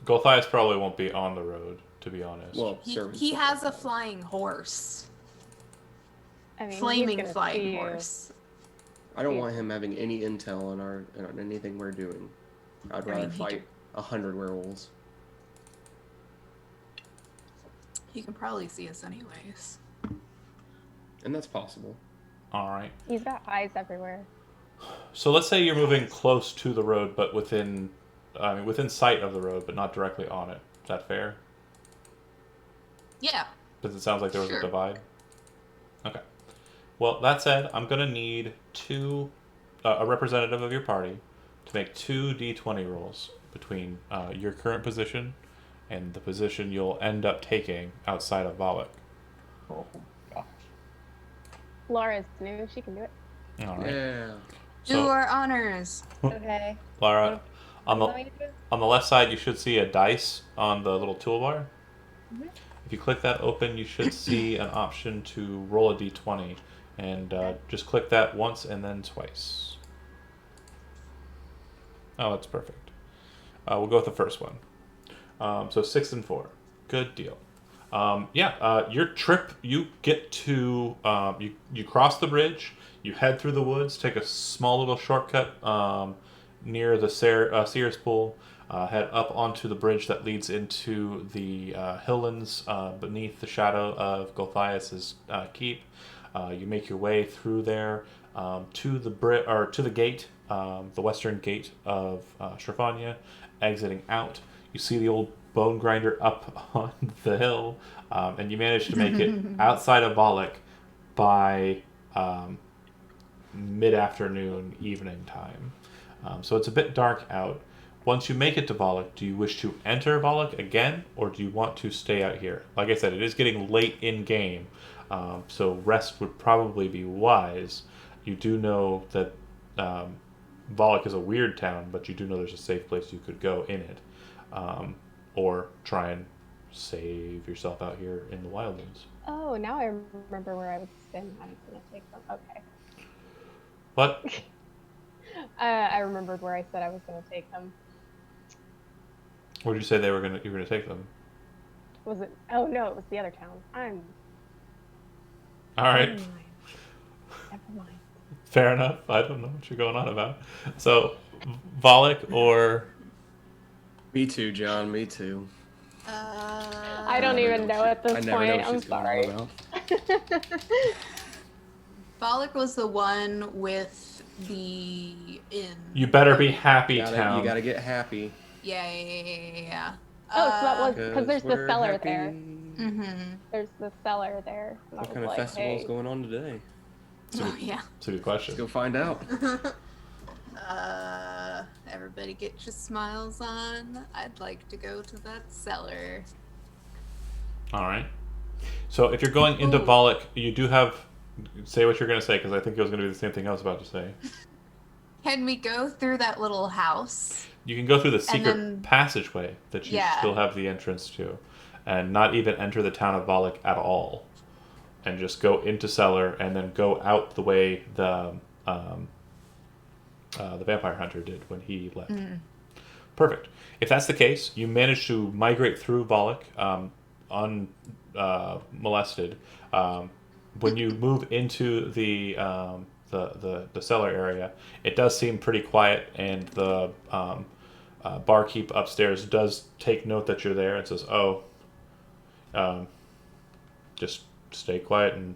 Gulthias probably won't be on the road, to be honest. Well, He servants he stuff has a like that. flying horse. I mean, he's Flaming gonna see flying you. horse. I don't want him having any intel on anything we're doing. I'd I rather mean, he fight 100 werewolves. He can probably see us anyways. And that's possible. All right. He's got eyes everywhere. So let's say you're moving close to the road, but within sight of the road, but not directly on it. Is that fair? Yeah. Because it sounds like there was Sure. a divide. Okay. Well, that said, I'm gonna need a representative of your party to make 2 d20 rolls between your current position and the position you'll end up taking outside of Valak. Oh, gosh. Laura's new. She can do it. All right. Yeah. Do So, our honors. Okay. Lara, on What do the you want me to do? on the left side, you should see a dice on the little toolbar. Mhm. If you click that open, you should see an option to roll a d20, and just click that once and then twice. Oh, that's perfect. We'll go with the first one. So 6 and 4. Good deal. Your trip, you get to, you cross the bridge, you head through the woods, take a small little shortcut near the Sears Pool, head up onto the bridge that leads into the hilllands beneath the shadow of Gulthias' keep. You make your way through there to the gate, the western gate of Shrafania, exiting out. You see the old bone grinder up on the hill, and you manage to make it outside of Valak by mid-afternoon, evening time. So it's a bit dark out. Once you make it to Valak, do you wish to enter Valak again, or do you want to stay out here? Like I said, it is getting late in game, so rest would probably be wise. You do know that Valak is a weird town, but you do know there's a safe place you could go in it, or try and save yourself out here in the wildlands. Oh, now I remember where I was saying I was gonna take them. Okay. What? I remembered where I said I was gonna take them. Where did you say you were gonna take them? Was it? Oh no, it was the other town. All right. Never mind. Never mind. Fair enough. I don't know what you're going on about. So, Valak or Me too, John. Me too. I don't even know at this I never know point. what I'm she's going sorry. on about. Bollock was the one with the inn. you better be happy, You town. gotta get happy. Yeah. Oh, so that was because there's the we're cellar happy. there. Mm-hmm. There's the cellar there. And I What was kind of like, festival is hey. going on today? Oh yeah. That's a good question. Let's go find out. Everybody get your smiles on. I'd like to go to that cellar. All right. So if you're going into Ooh. Valak, you do have. Say what you're going to say, because I think it was going to be the same thing I was about to say. Can we go through that little house? You can go through the secret then- passageway that you Yeah. still have the entrance to, and not even enter the town of Valak at all, and just go into cellar and then go out the way the vampire hunter did when he left. Perfect. If that's the case, you manage to migrate through Valak unmolested. When you move into the cellar area, it does seem pretty quiet, and the Barkeep upstairs does take note that you're there and says, "Oh, um, just stay quiet and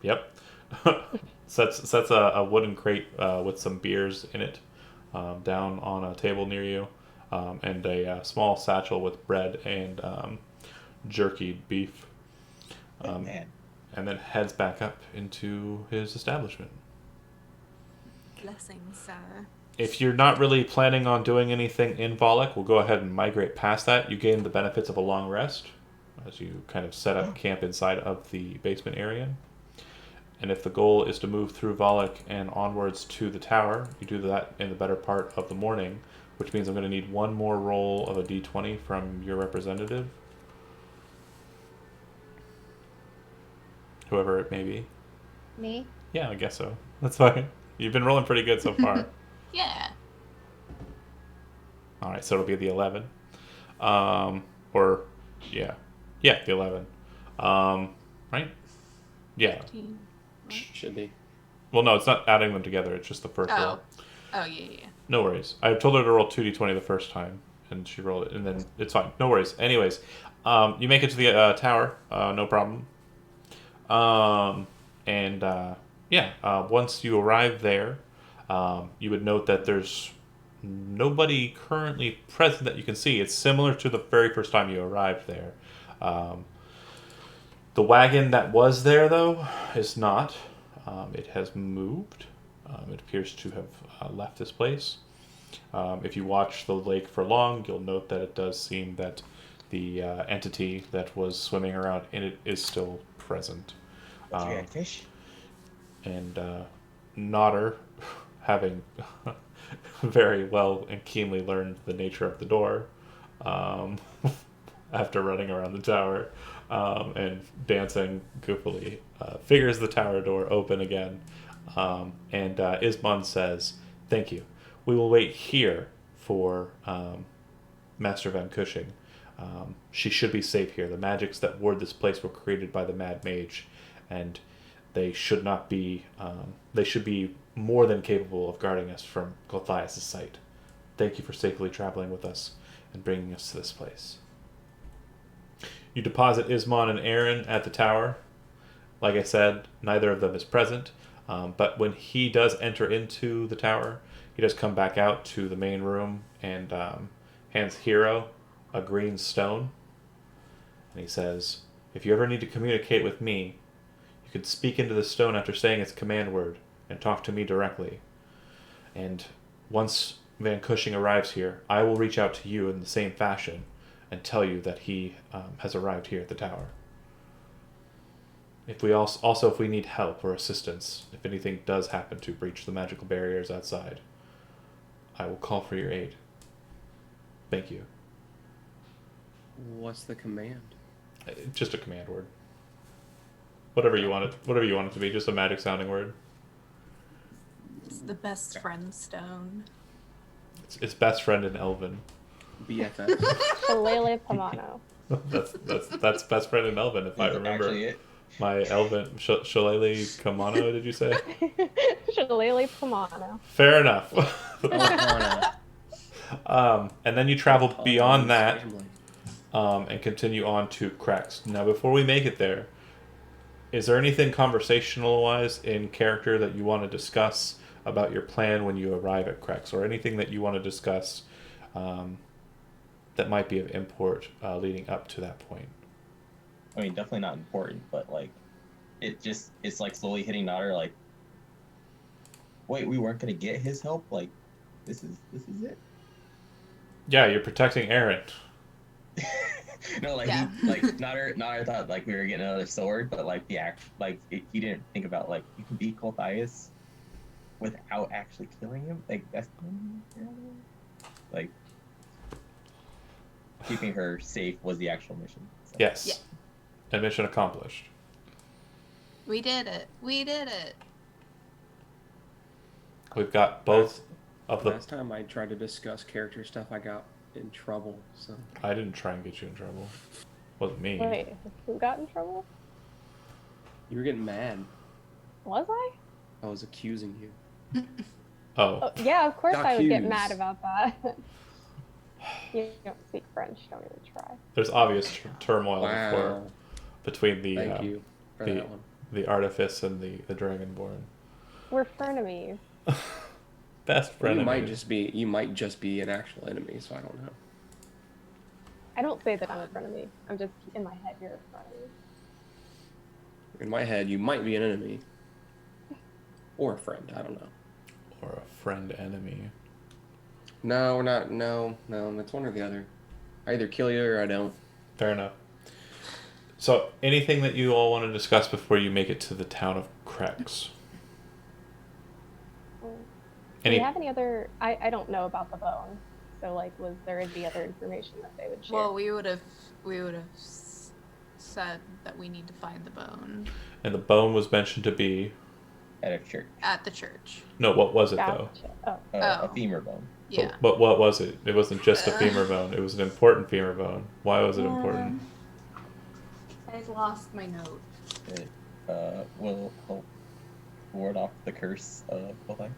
yep." sets a wooden crate with some beers in it down on a table near you, and a small satchel with bread and jerky beef, Man. and then heads back up into his establishment. Blessings, sir. If you're not really planning on doing anything in Volok, we'll go ahead and migrate past that. You gain the benefits of a long rest as you kind of set up camp inside of the basement area. And if the goal is to move through Volok and onwards to the tower, you do that in the better part of the morning, which means I'm going to need one more roll of a d20 from your representative. Whoever it may be. Me? Yeah, I guess so. That's fine. You've been rolling pretty good so far. Yeah. Alright, so it'll be the 11. Yeah, the 11. Right? Yeah. Should be. Well, no, it's not adding them together. It's just the first roll. Oh, yeah. No worries. I told her to roll 2d20 the first time, and she rolled it, and then it's fine. No worries. Anyways, you make it to the tower. No problem. Once you arrive there, you would note that there's nobody currently present that you can see. It's similar to the very first time you arrived there. The wagon that was there, though, is not. It has moved. It appears to have left this place. If you watch the lake for long, you'll note that it does seem that the entity that was swimming around in it is still present. What's your fish? And Nodder, having very well and keenly learned the nature of the door, after running around the tower and dancing goofily, figures the tower door open again. And Ismon says, "Thank you. We will wait here for Master Van Cushing. She should be safe here. The magics that ward this place were created by the Mad Mage, and they should not be. They should be more than capable of guarding us from Gulthias' sight. Thank you for safely traveling with us and bringing us to this place." You deposit Ismon and Aaron at the tower. Like I said, neither of them is present. But when he does enter into the tower, he does come back out to the main room and hands Hero a green stone. And he says, "If you ever need to communicate with me, you can speak into the stone after saying its command word and talk to me directly. And once Van Cushing arrives here, I will reach out to you in the same fashion and tell you that he has arrived here at the tower. If we also if we need help or assistance, if anything does happen to breach the magical barriers outside, I will call for your aid. Thank you." What's the command? Just a command word. Whatever you want it to be, just a magic sounding word. It's the best friend stone. It's best friend in Elven. BFF. Shillelagh Pomano. that's best friend in Elven, if I remember. Actually it. My Elven Shillelagh Kamano, did you say? Shillelagh Pomano. Fair enough. Oh, And then you travel beyond that and continue on to Krex. Now, before we make it there, is there anything conversational-wise in character that you want to discuss about your plan when you arrive at Krex, or anything that you want to discuss that might be of import leading up to that point? I mean, definitely not important, but like, it's like slowly hitting Nodder. Like, wait, we weren't gonna get his help. Like, this is it. Yeah, you're protecting Aaron. No, like Yeah. Nodder thought like we were getting another sword, but like he didn't think about like you can beat Gulthias without actually killing him. Like that's like keeping her safe was the actual mission. So. Yes. Yeah. And mission accomplished. We did it. We've got both of the... Last time I tried to discuss character stuff, I got in trouble. So I didn't try and get you in trouble. Wasn't me. Wait, who got in trouble? you were getting mad. Was I? I was accusing you. Oh, Oh, yeah, of course I would get J'accuse. mad about that. You don't speak French, don't even try. there's obvious turmoil before Wow. between the Thank you for the that one. the artifice and the dragonborn. We're frenemies. Best Well, friend. you might just be an actual enemy, so I don't know. I don't say that I'm a frenemy. I'm just in my head, you're a frenemy. In my head, you might be an enemy. Or a friend, I don't know. Or a friend enemy. No, we're not. No, it's one or the other. I either kill you or I don't. Fair enough. So, anything that you all want to discuss before you make it to the town of Krex? Do we have any other? I don't know about the bone. So like, was there any other information that they would share? Well, we would have said that we need to find the bone And the bone was mentioned to be... At a church. at the church. No, what was it, though? Gotcha. Oh. A femur bone. Yeah. But what was it? It wasn't just a femur bone. It was an important femur bone. Why was it important? I lost my note. It will help ward off the curse of Gulthias.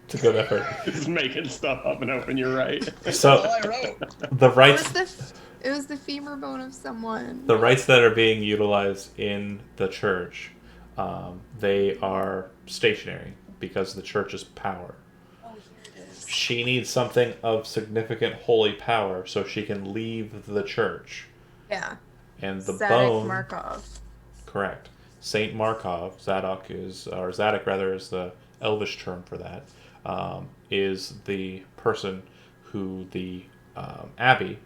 It's a good effort. Just making stuff up and open. You're right. So, All I wrote. the rights... It was the femur bone of someone. The rites that are being utilized in the church, they are stationary because the church's power. Oh, here it is. She needs something of significant holy power so she can leave the church. Yeah. And the Zadok bone... Markov. Correct. Saint Markov, Zadok is, or Zadok rather is the Elvish term for that, is the person who the abbey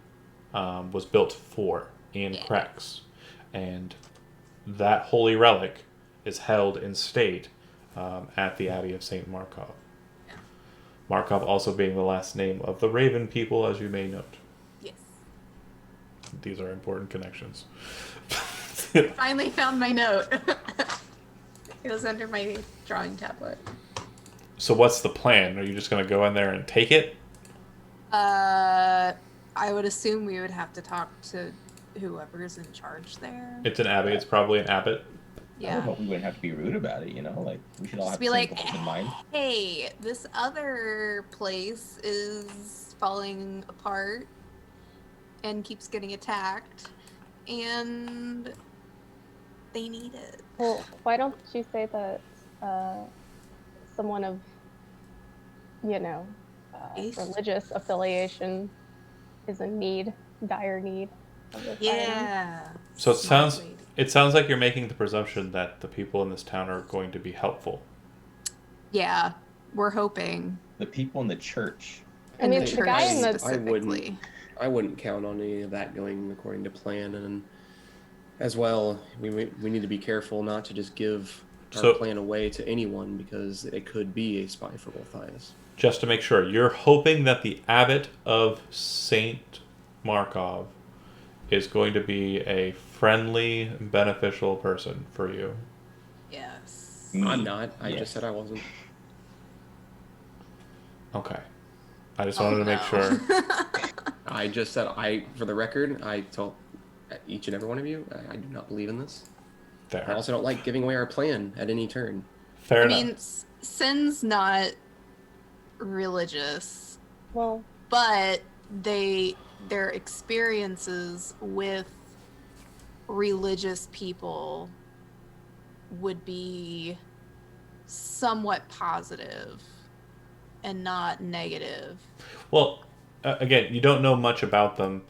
was built for in Krex. And that holy relic is held in state at the Abbey of Saint Markov. Yeah. Markov also being the last name of the Raven people, as you may note. Yes. These are important connections. Finally found my note. It was under my drawing tablet. So what's the plan? Are you just going to go in there and take it? I would assume we would have to talk to whoever's in charge there. It's an abbey. It's probably an abbot. Yeah. But we wouldn't have to be rude about it, you know? Like, we should all Just have be the same like, goals in mind. hey, this other place is falling apart and keeps getting attacked, and they need it. Well, why don't you say that someone of, Faith? religious affiliation is in need, dire need of this item? Yeah. So Smart lady. it sounds like you're making the presumption that the people in this town are going to be helpful. Yeah, we're hoping. The people in the church. I In mean, the the church guy in the- specifically. I wouldn't count on any of that going according to plan, and as well, we need to be careful not to just give our So- plan away to anyone because it could be a spy for Gulthias. Just to make sure, you're hoping that the abbot of Saint Markov is going to be a friendly, beneficial person for you. Yes. I'm not. I Yes. just said I wasn't. Okay. I just wanted to make sure. I just said for the record, I told each and every one of you, I do not believe in this. I Fair. also don't like giving away our plan at any turn. Fair I enough. mean, Sin's not religious, Well, but their experiences with religious people would be somewhat positive and not negative. Well, again, you don't know much about them.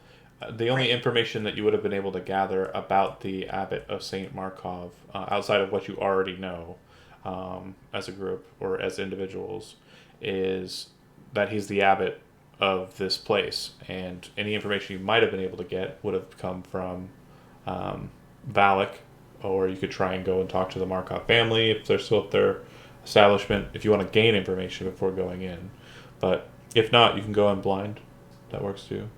The only Right. information that you would have been able to gather about the abbot of Saint Markov, outside of what you already know as a group or as individuals, is that he's the abbot of this place. And any information you might have been able to get would have come from Valak, or you could try and go and talk to the Markov family if they're still at their establishment, if you want to gain information before going in. But if not, you can go in blind. That works too.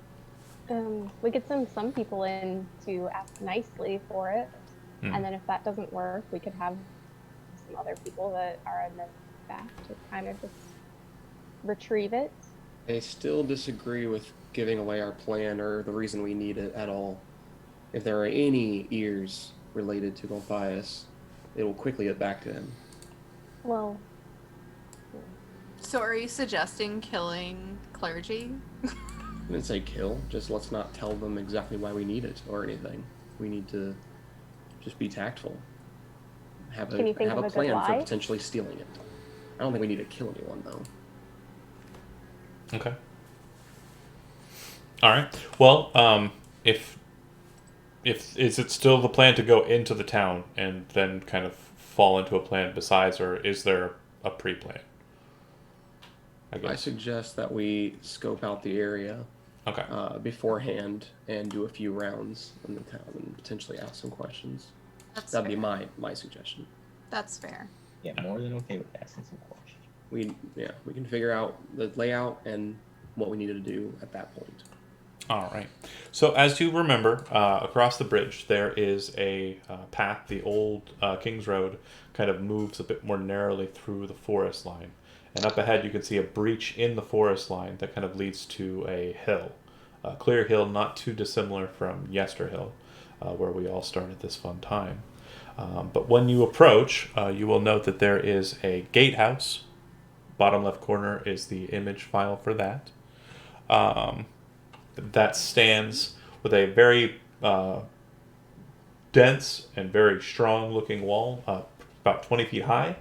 we could send some people in to ask nicely for it, and then if that doesn't work, we could have some other people that are in the back to kind of just retrieve it. I still disagree with giving away our plan or the reason we need it at all. If there are any ears related to Gulthias, it will quickly get back to him. Well, So are you suggesting killing clergy? I didn't say kill. Just let's not tell them exactly why we need it or anything. We need to just be tactful. Have Can you think have of a a good plan for lie? potentially stealing it. I don't think we need to kill anyone though. Okay. All right. Well, if is it still the plan to go into the town and then kind of fall into a plan besides, or is there a pre-plan? I I guess. suggest that we scope out the area Okay. beforehand and do a few rounds in the town and potentially ask some questions. That's That'd fair. be my suggestion. That's fair. Yeah, more than okay with asking some questions. We can figure out the layout and what we needed to do at that point. All right. So as you remember, across the bridge there is a path. The old King's Road kind of moves a bit more narrowly through the forest line, and up ahead you can see a breach in the forest line that kind of leads to a hill, a clear hill, not too dissimilar from Yesterhill, where we all started this fun time. But when you approach, you will note that there is a gatehouse. Bottom left corner is the image file for that. That stands with a very dense and very strong looking wall, about 20 feet high,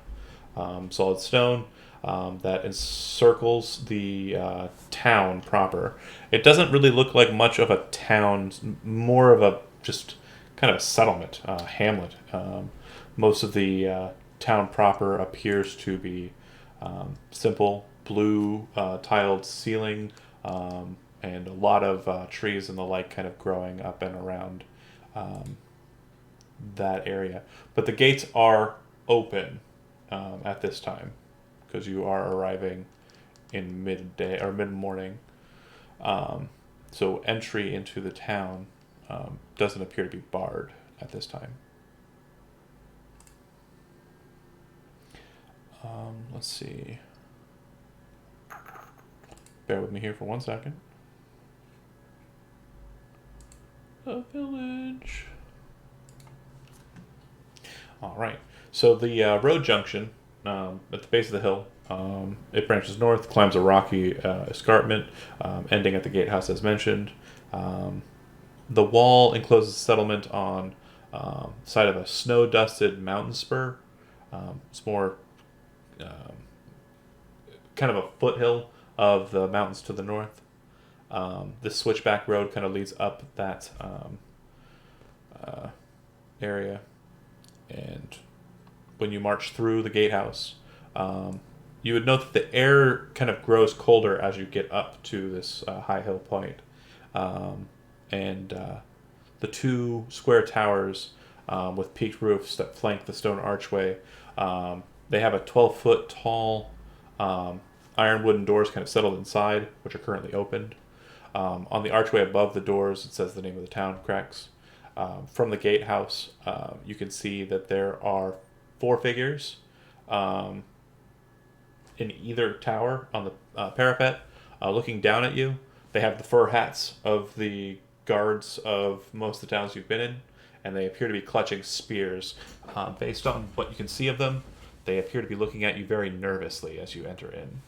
solid stone, that encircles the town proper. It doesn't really look like much of a town, more of a just kind of a settlement, hamlet. Most of the town proper appears to be simple blue tiled ceiling, and a lot of trees and the like kind of growing up and around that area. But the gates are open at this time because you are arriving in midday or mid morning. So entry into the town doesn't appear to be barred at this time. Let's see. Bear with me here for 1 second. A village. All right. So the road junction at the base of the hill, it branches north, climbs a rocky escarpment, ending at the gatehouse as mentioned. The wall encloses the settlement on side of a snow-dusted mountain spur. It's more kind of a foothill of the mountains to the north. This switchback road kind of leads up that area, and when you march through the gatehouse, you would note that the air kind of grows colder as you get up to this high hill point, and the two square towers with peaked roofs that flank the stone archway, they have a 12-foot tall iron wooden doors kind of settled inside, which are currently opened. On the archway above the doors, it says the name of the town, Crex. From the gatehouse, you can see that there are 4 figures in either tower on the parapet, looking down at you. They have the fur hats of the guards of most of the towns you've been in, and they appear to be clutching spears. Based on what you can see of them, they appear to be looking at you very nervously as you enter in.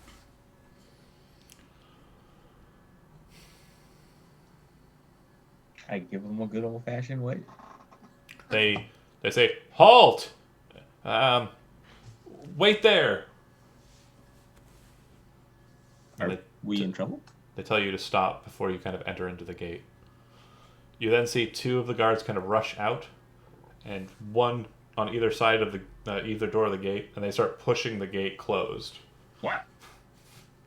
I give them a good old fashioned wait. They say, "Halt! Wait there!" And Are we in trouble? they tell you to stop before you kind of enter into the gate. You then see 2 of the guards kind of rush out, and one on either side of the either door of the gate, and they start pushing the gate closed. What?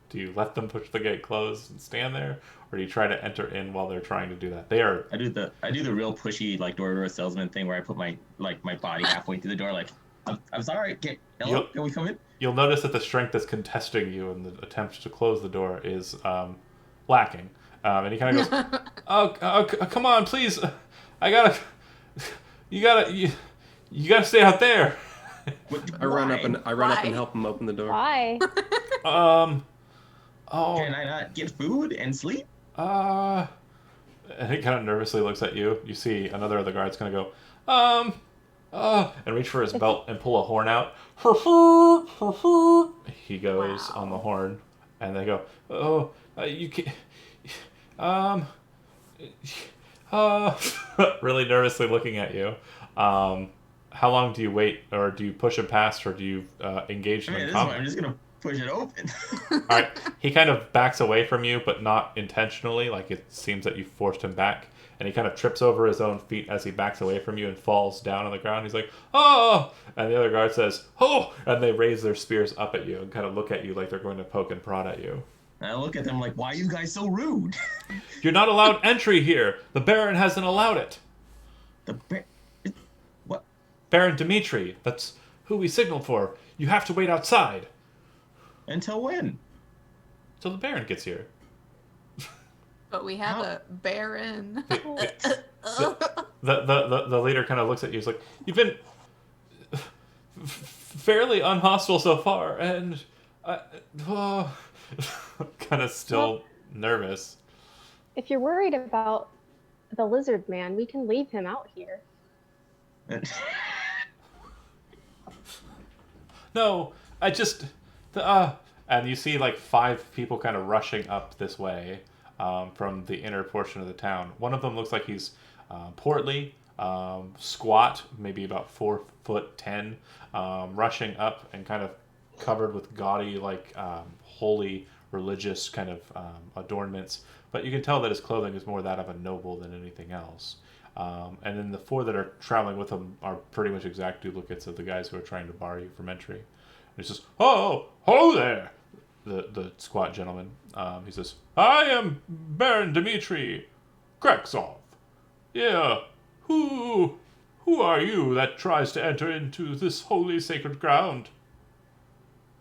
Do you let them push the gate closed and stand there, or do you try to enter in while they're trying to do that? They are. I do the real pushy like door-to-door salesman thing where I put my body halfway through the door, like I'm sorry, hello, can we come in? You'll notice that the strength that's contesting you in the attempt to close the door is lacking, and he kind of goes, "Oh, come on, please, you gotta stay out there." I run up and Why? help him open the door. Why? Oh, Can I not get food and sleep? and he kind of nervously looks at you. You see another of the guards kind of go, and reach for his belt and pull a horn out. He goes on the Wow. horn, and they go, "Oh, you can, um, uh," really nervously looking at you. How long do you wait, or do you push him past, or do you engage I him mean, in at this point, combat? I'm just gonna push it open. All right, he kind of backs away from you, but not intentionally. Like it seems that you forced him back, and he kind of trips over his own feet as he backs away from you and falls down on the ground. He's like, "Oh!" And the other guard says, "Oh!" And they raise their spears up at you and kind of look at you like they're going to poke and prod at you. And I look at them like, why are you guys so rude? You're not allowed entry here. The Baron hasn't allowed it. The bear. What? Baron Dimitri, that's who we signaled for. You have to wait outside Until when? till the Baron gets here. But we have How- a baron. The leader kind of looks at you. He's like, "You've been fairly unhostile so far, and kind of still nervous." If you're worried about the lizard man, we can leave him out here. No, I just and you see like 5 people kind of rushing up this way from the inner portion of the town. One of them looks like he's portly, squat, maybe about 4'10", rushing up and kind of covered with gaudy, like holy religious kind of adornments. But you can tell that his clothing is more that of a noble than anything else. And then the 4 that are traveling with him are pretty much exact duplicates of the guys who are trying to bar you from entry. And he says, "Oh, ho there!" The squat gentleman. He says, "I am Baron Dmitri Kraksov. Yeah, who are you that tries to enter into this holy sacred ground?"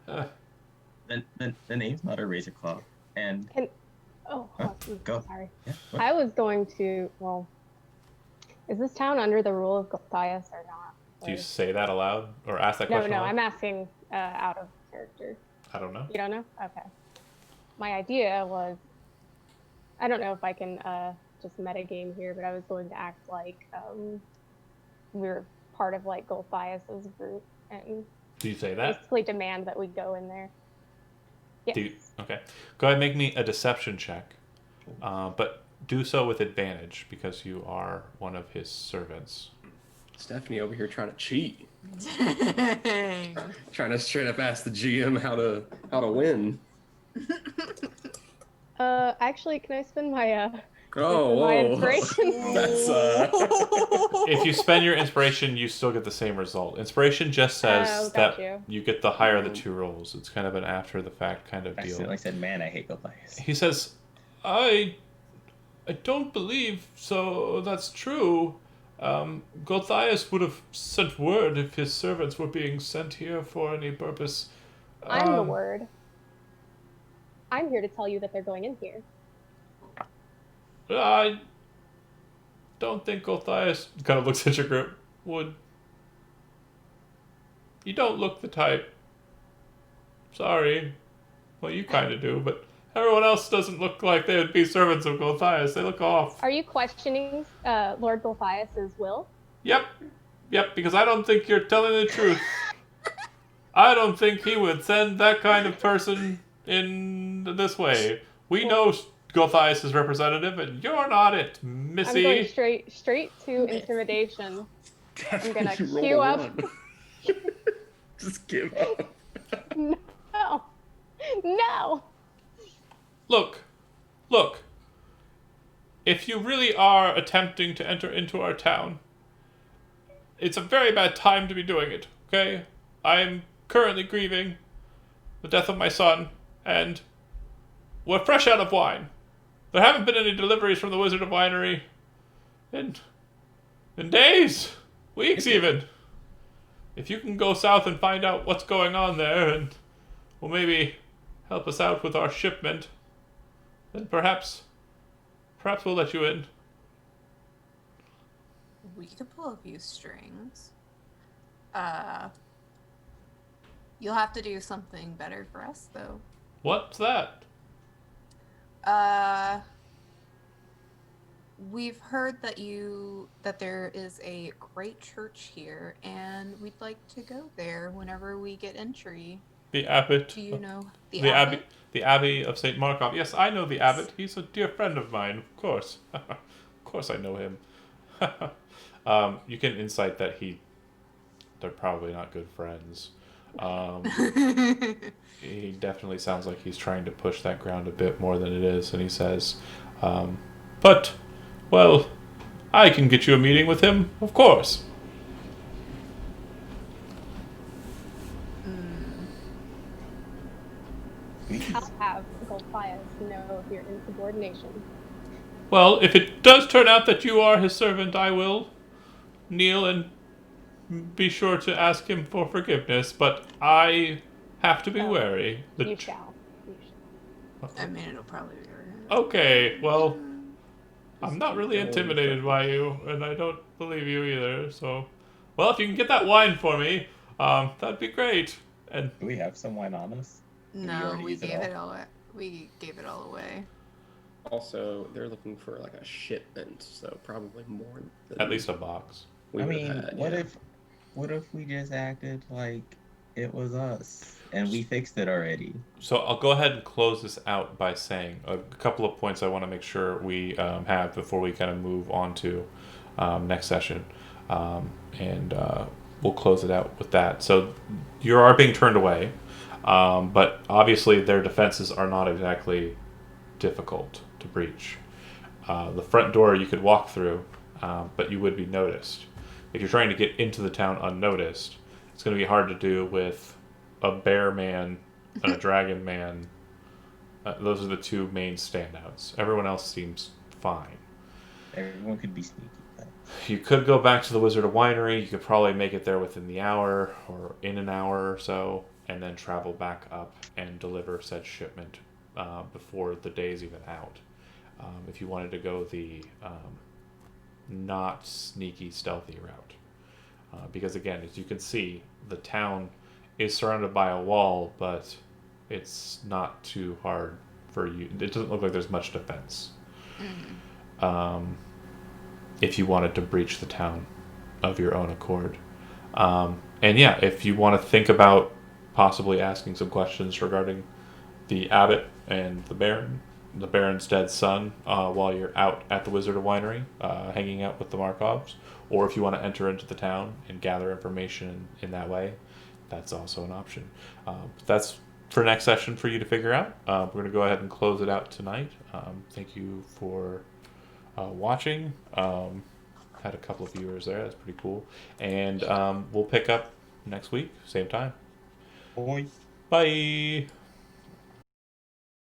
The name's not a Razorclaw. And Oh, go. sorry. Yeah, what? I was going to, well, is this town under the rule of Gulthias or not? Do you Or- say that aloud or ask that No, question no, aloud? I'm asking out of character. I don't know. You don't know? Okay. My idea was, I don't know if I can just metagame here, but I was going to act like we're part of like Gulthias's group and Do you say that? basically demand that we go in there. Yes. Do you, okay. Go ahead and make me a deception check. But do so with advantage because you are one of his servants. Stephanie over here trying to cheat, Dang. trying to straight up ask the GM how to win. Actually, can I spend my Oh, my whoa. inspiration? That's If you spend your inspiration, you still get the same result. Inspiration just says Oh, that got you get the higher of the 2 rolls. It's kind of an after the fact kind of I deal. accidentally said, man, I hate Gulthias. He says, I don't believe so that's true. Gulthias would have sent word if his servants were being sent here for any purpose. I'm the Um, word. I'm here to tell you that they're going in here. I don't think Gulthias kind of looks at your group. Would. You don't look the type. Sorry. Well, you kind of do, but everyone else doesn't look like they would be servants of Gulthias. They look off. Are you questioning Lord Gulthias's will? Yep, because I don't think you're telling the truth. I don't think he would send that kind of person in this way. We know Gulthias is representative, and you're not it, I'm going Missy. straight to intimidation. I'm gonna You rolled queue a up. one. Just give up. No, no. Look. If you really are attempting to enter into our town, it's a very bad time to be doing it, okay? I'm currently grieving the death of my son, and we're fresh out of wine. There haven't been any deliveries from the Wizard of Winery in days, weeks even. If you can go south and find out what's going on there, and will maybe help us out with our shipment, then perhaps we'll let you in. We could pull a few strings. You'll have to do something better for us, though. What's that? We've heard that there is a great church here, and we'd like to go there whenever we get entry. The abbot. Do you know the The abbey. abbot? The abbey of Saint Markov. Yes, I know the abbot. He's a dear friend of mine. Of course. Of course, I know him. You can insight that they're probably not good friends. He definitely sounds like he's trying to push that ground a bit more than it is, and he says, "But, well, I can get you a meeting with him, of course." I'll have Gulthias know of your insubordination. Well, if it does turn out that you are his servant, I will kneel and be sure to ask him for forgiveness, but I have to be Oh, wary. You shall. You shall. I mean, it'll probably be right. Okay, well, I'm Just not keep really going, intimidated so- by you, and I don't believe you either, so... Well, if you can get that wine for me, that'd be great. And Do we have some wine on us? Did we No, already we use it gave all? it all. We gave it all away. Also, they're looking for like a shipment, so probably more than at least a box. we I would've mean, had, what yeah. if we just acted like it was us and we fixed it already? So I'll go ahead and close this out by saying a couple of points I want to make sure we have before we kind of move on to next session. And we'll close it out with that. So you are being turned away, but obviously their defenses are not exactly difficult to breach. The front door you could walk through, but you would be noticed. If you're trying to get into the town unnoticed, it's going to be hard to do with a bear man and a dragon man. Those are the two main standouts. Everyone else seems fine. Everyone could be sneaky. But You could go back to the Wizard of Winery. You could probably make it there within the hour or in an hour or so, and then travel back up and deliver said shipment before the day's even out. If you wanted to go the not sneaky, stealthy route. Because again, as you can see, the town is surrounded by a wall, but it's not too hard for you. It doesn't look like there's much defense. If you wanted to breach the town of your own accord. And yeah, if you want to think about possibly asking some questions regarding the abbot and the Baron's dead son, while you're out at the Wizard of Winery, hanging out with the Markovs, or if you want to enter into the town and gather information in that way, that's also an option. That's for next session for you to figure out. We're going to go ahead and close it out tonight. Thank you for watching. Had a couple of viewers there. That's pretty cool. And we'll pick up next week, same time. boy. Bye.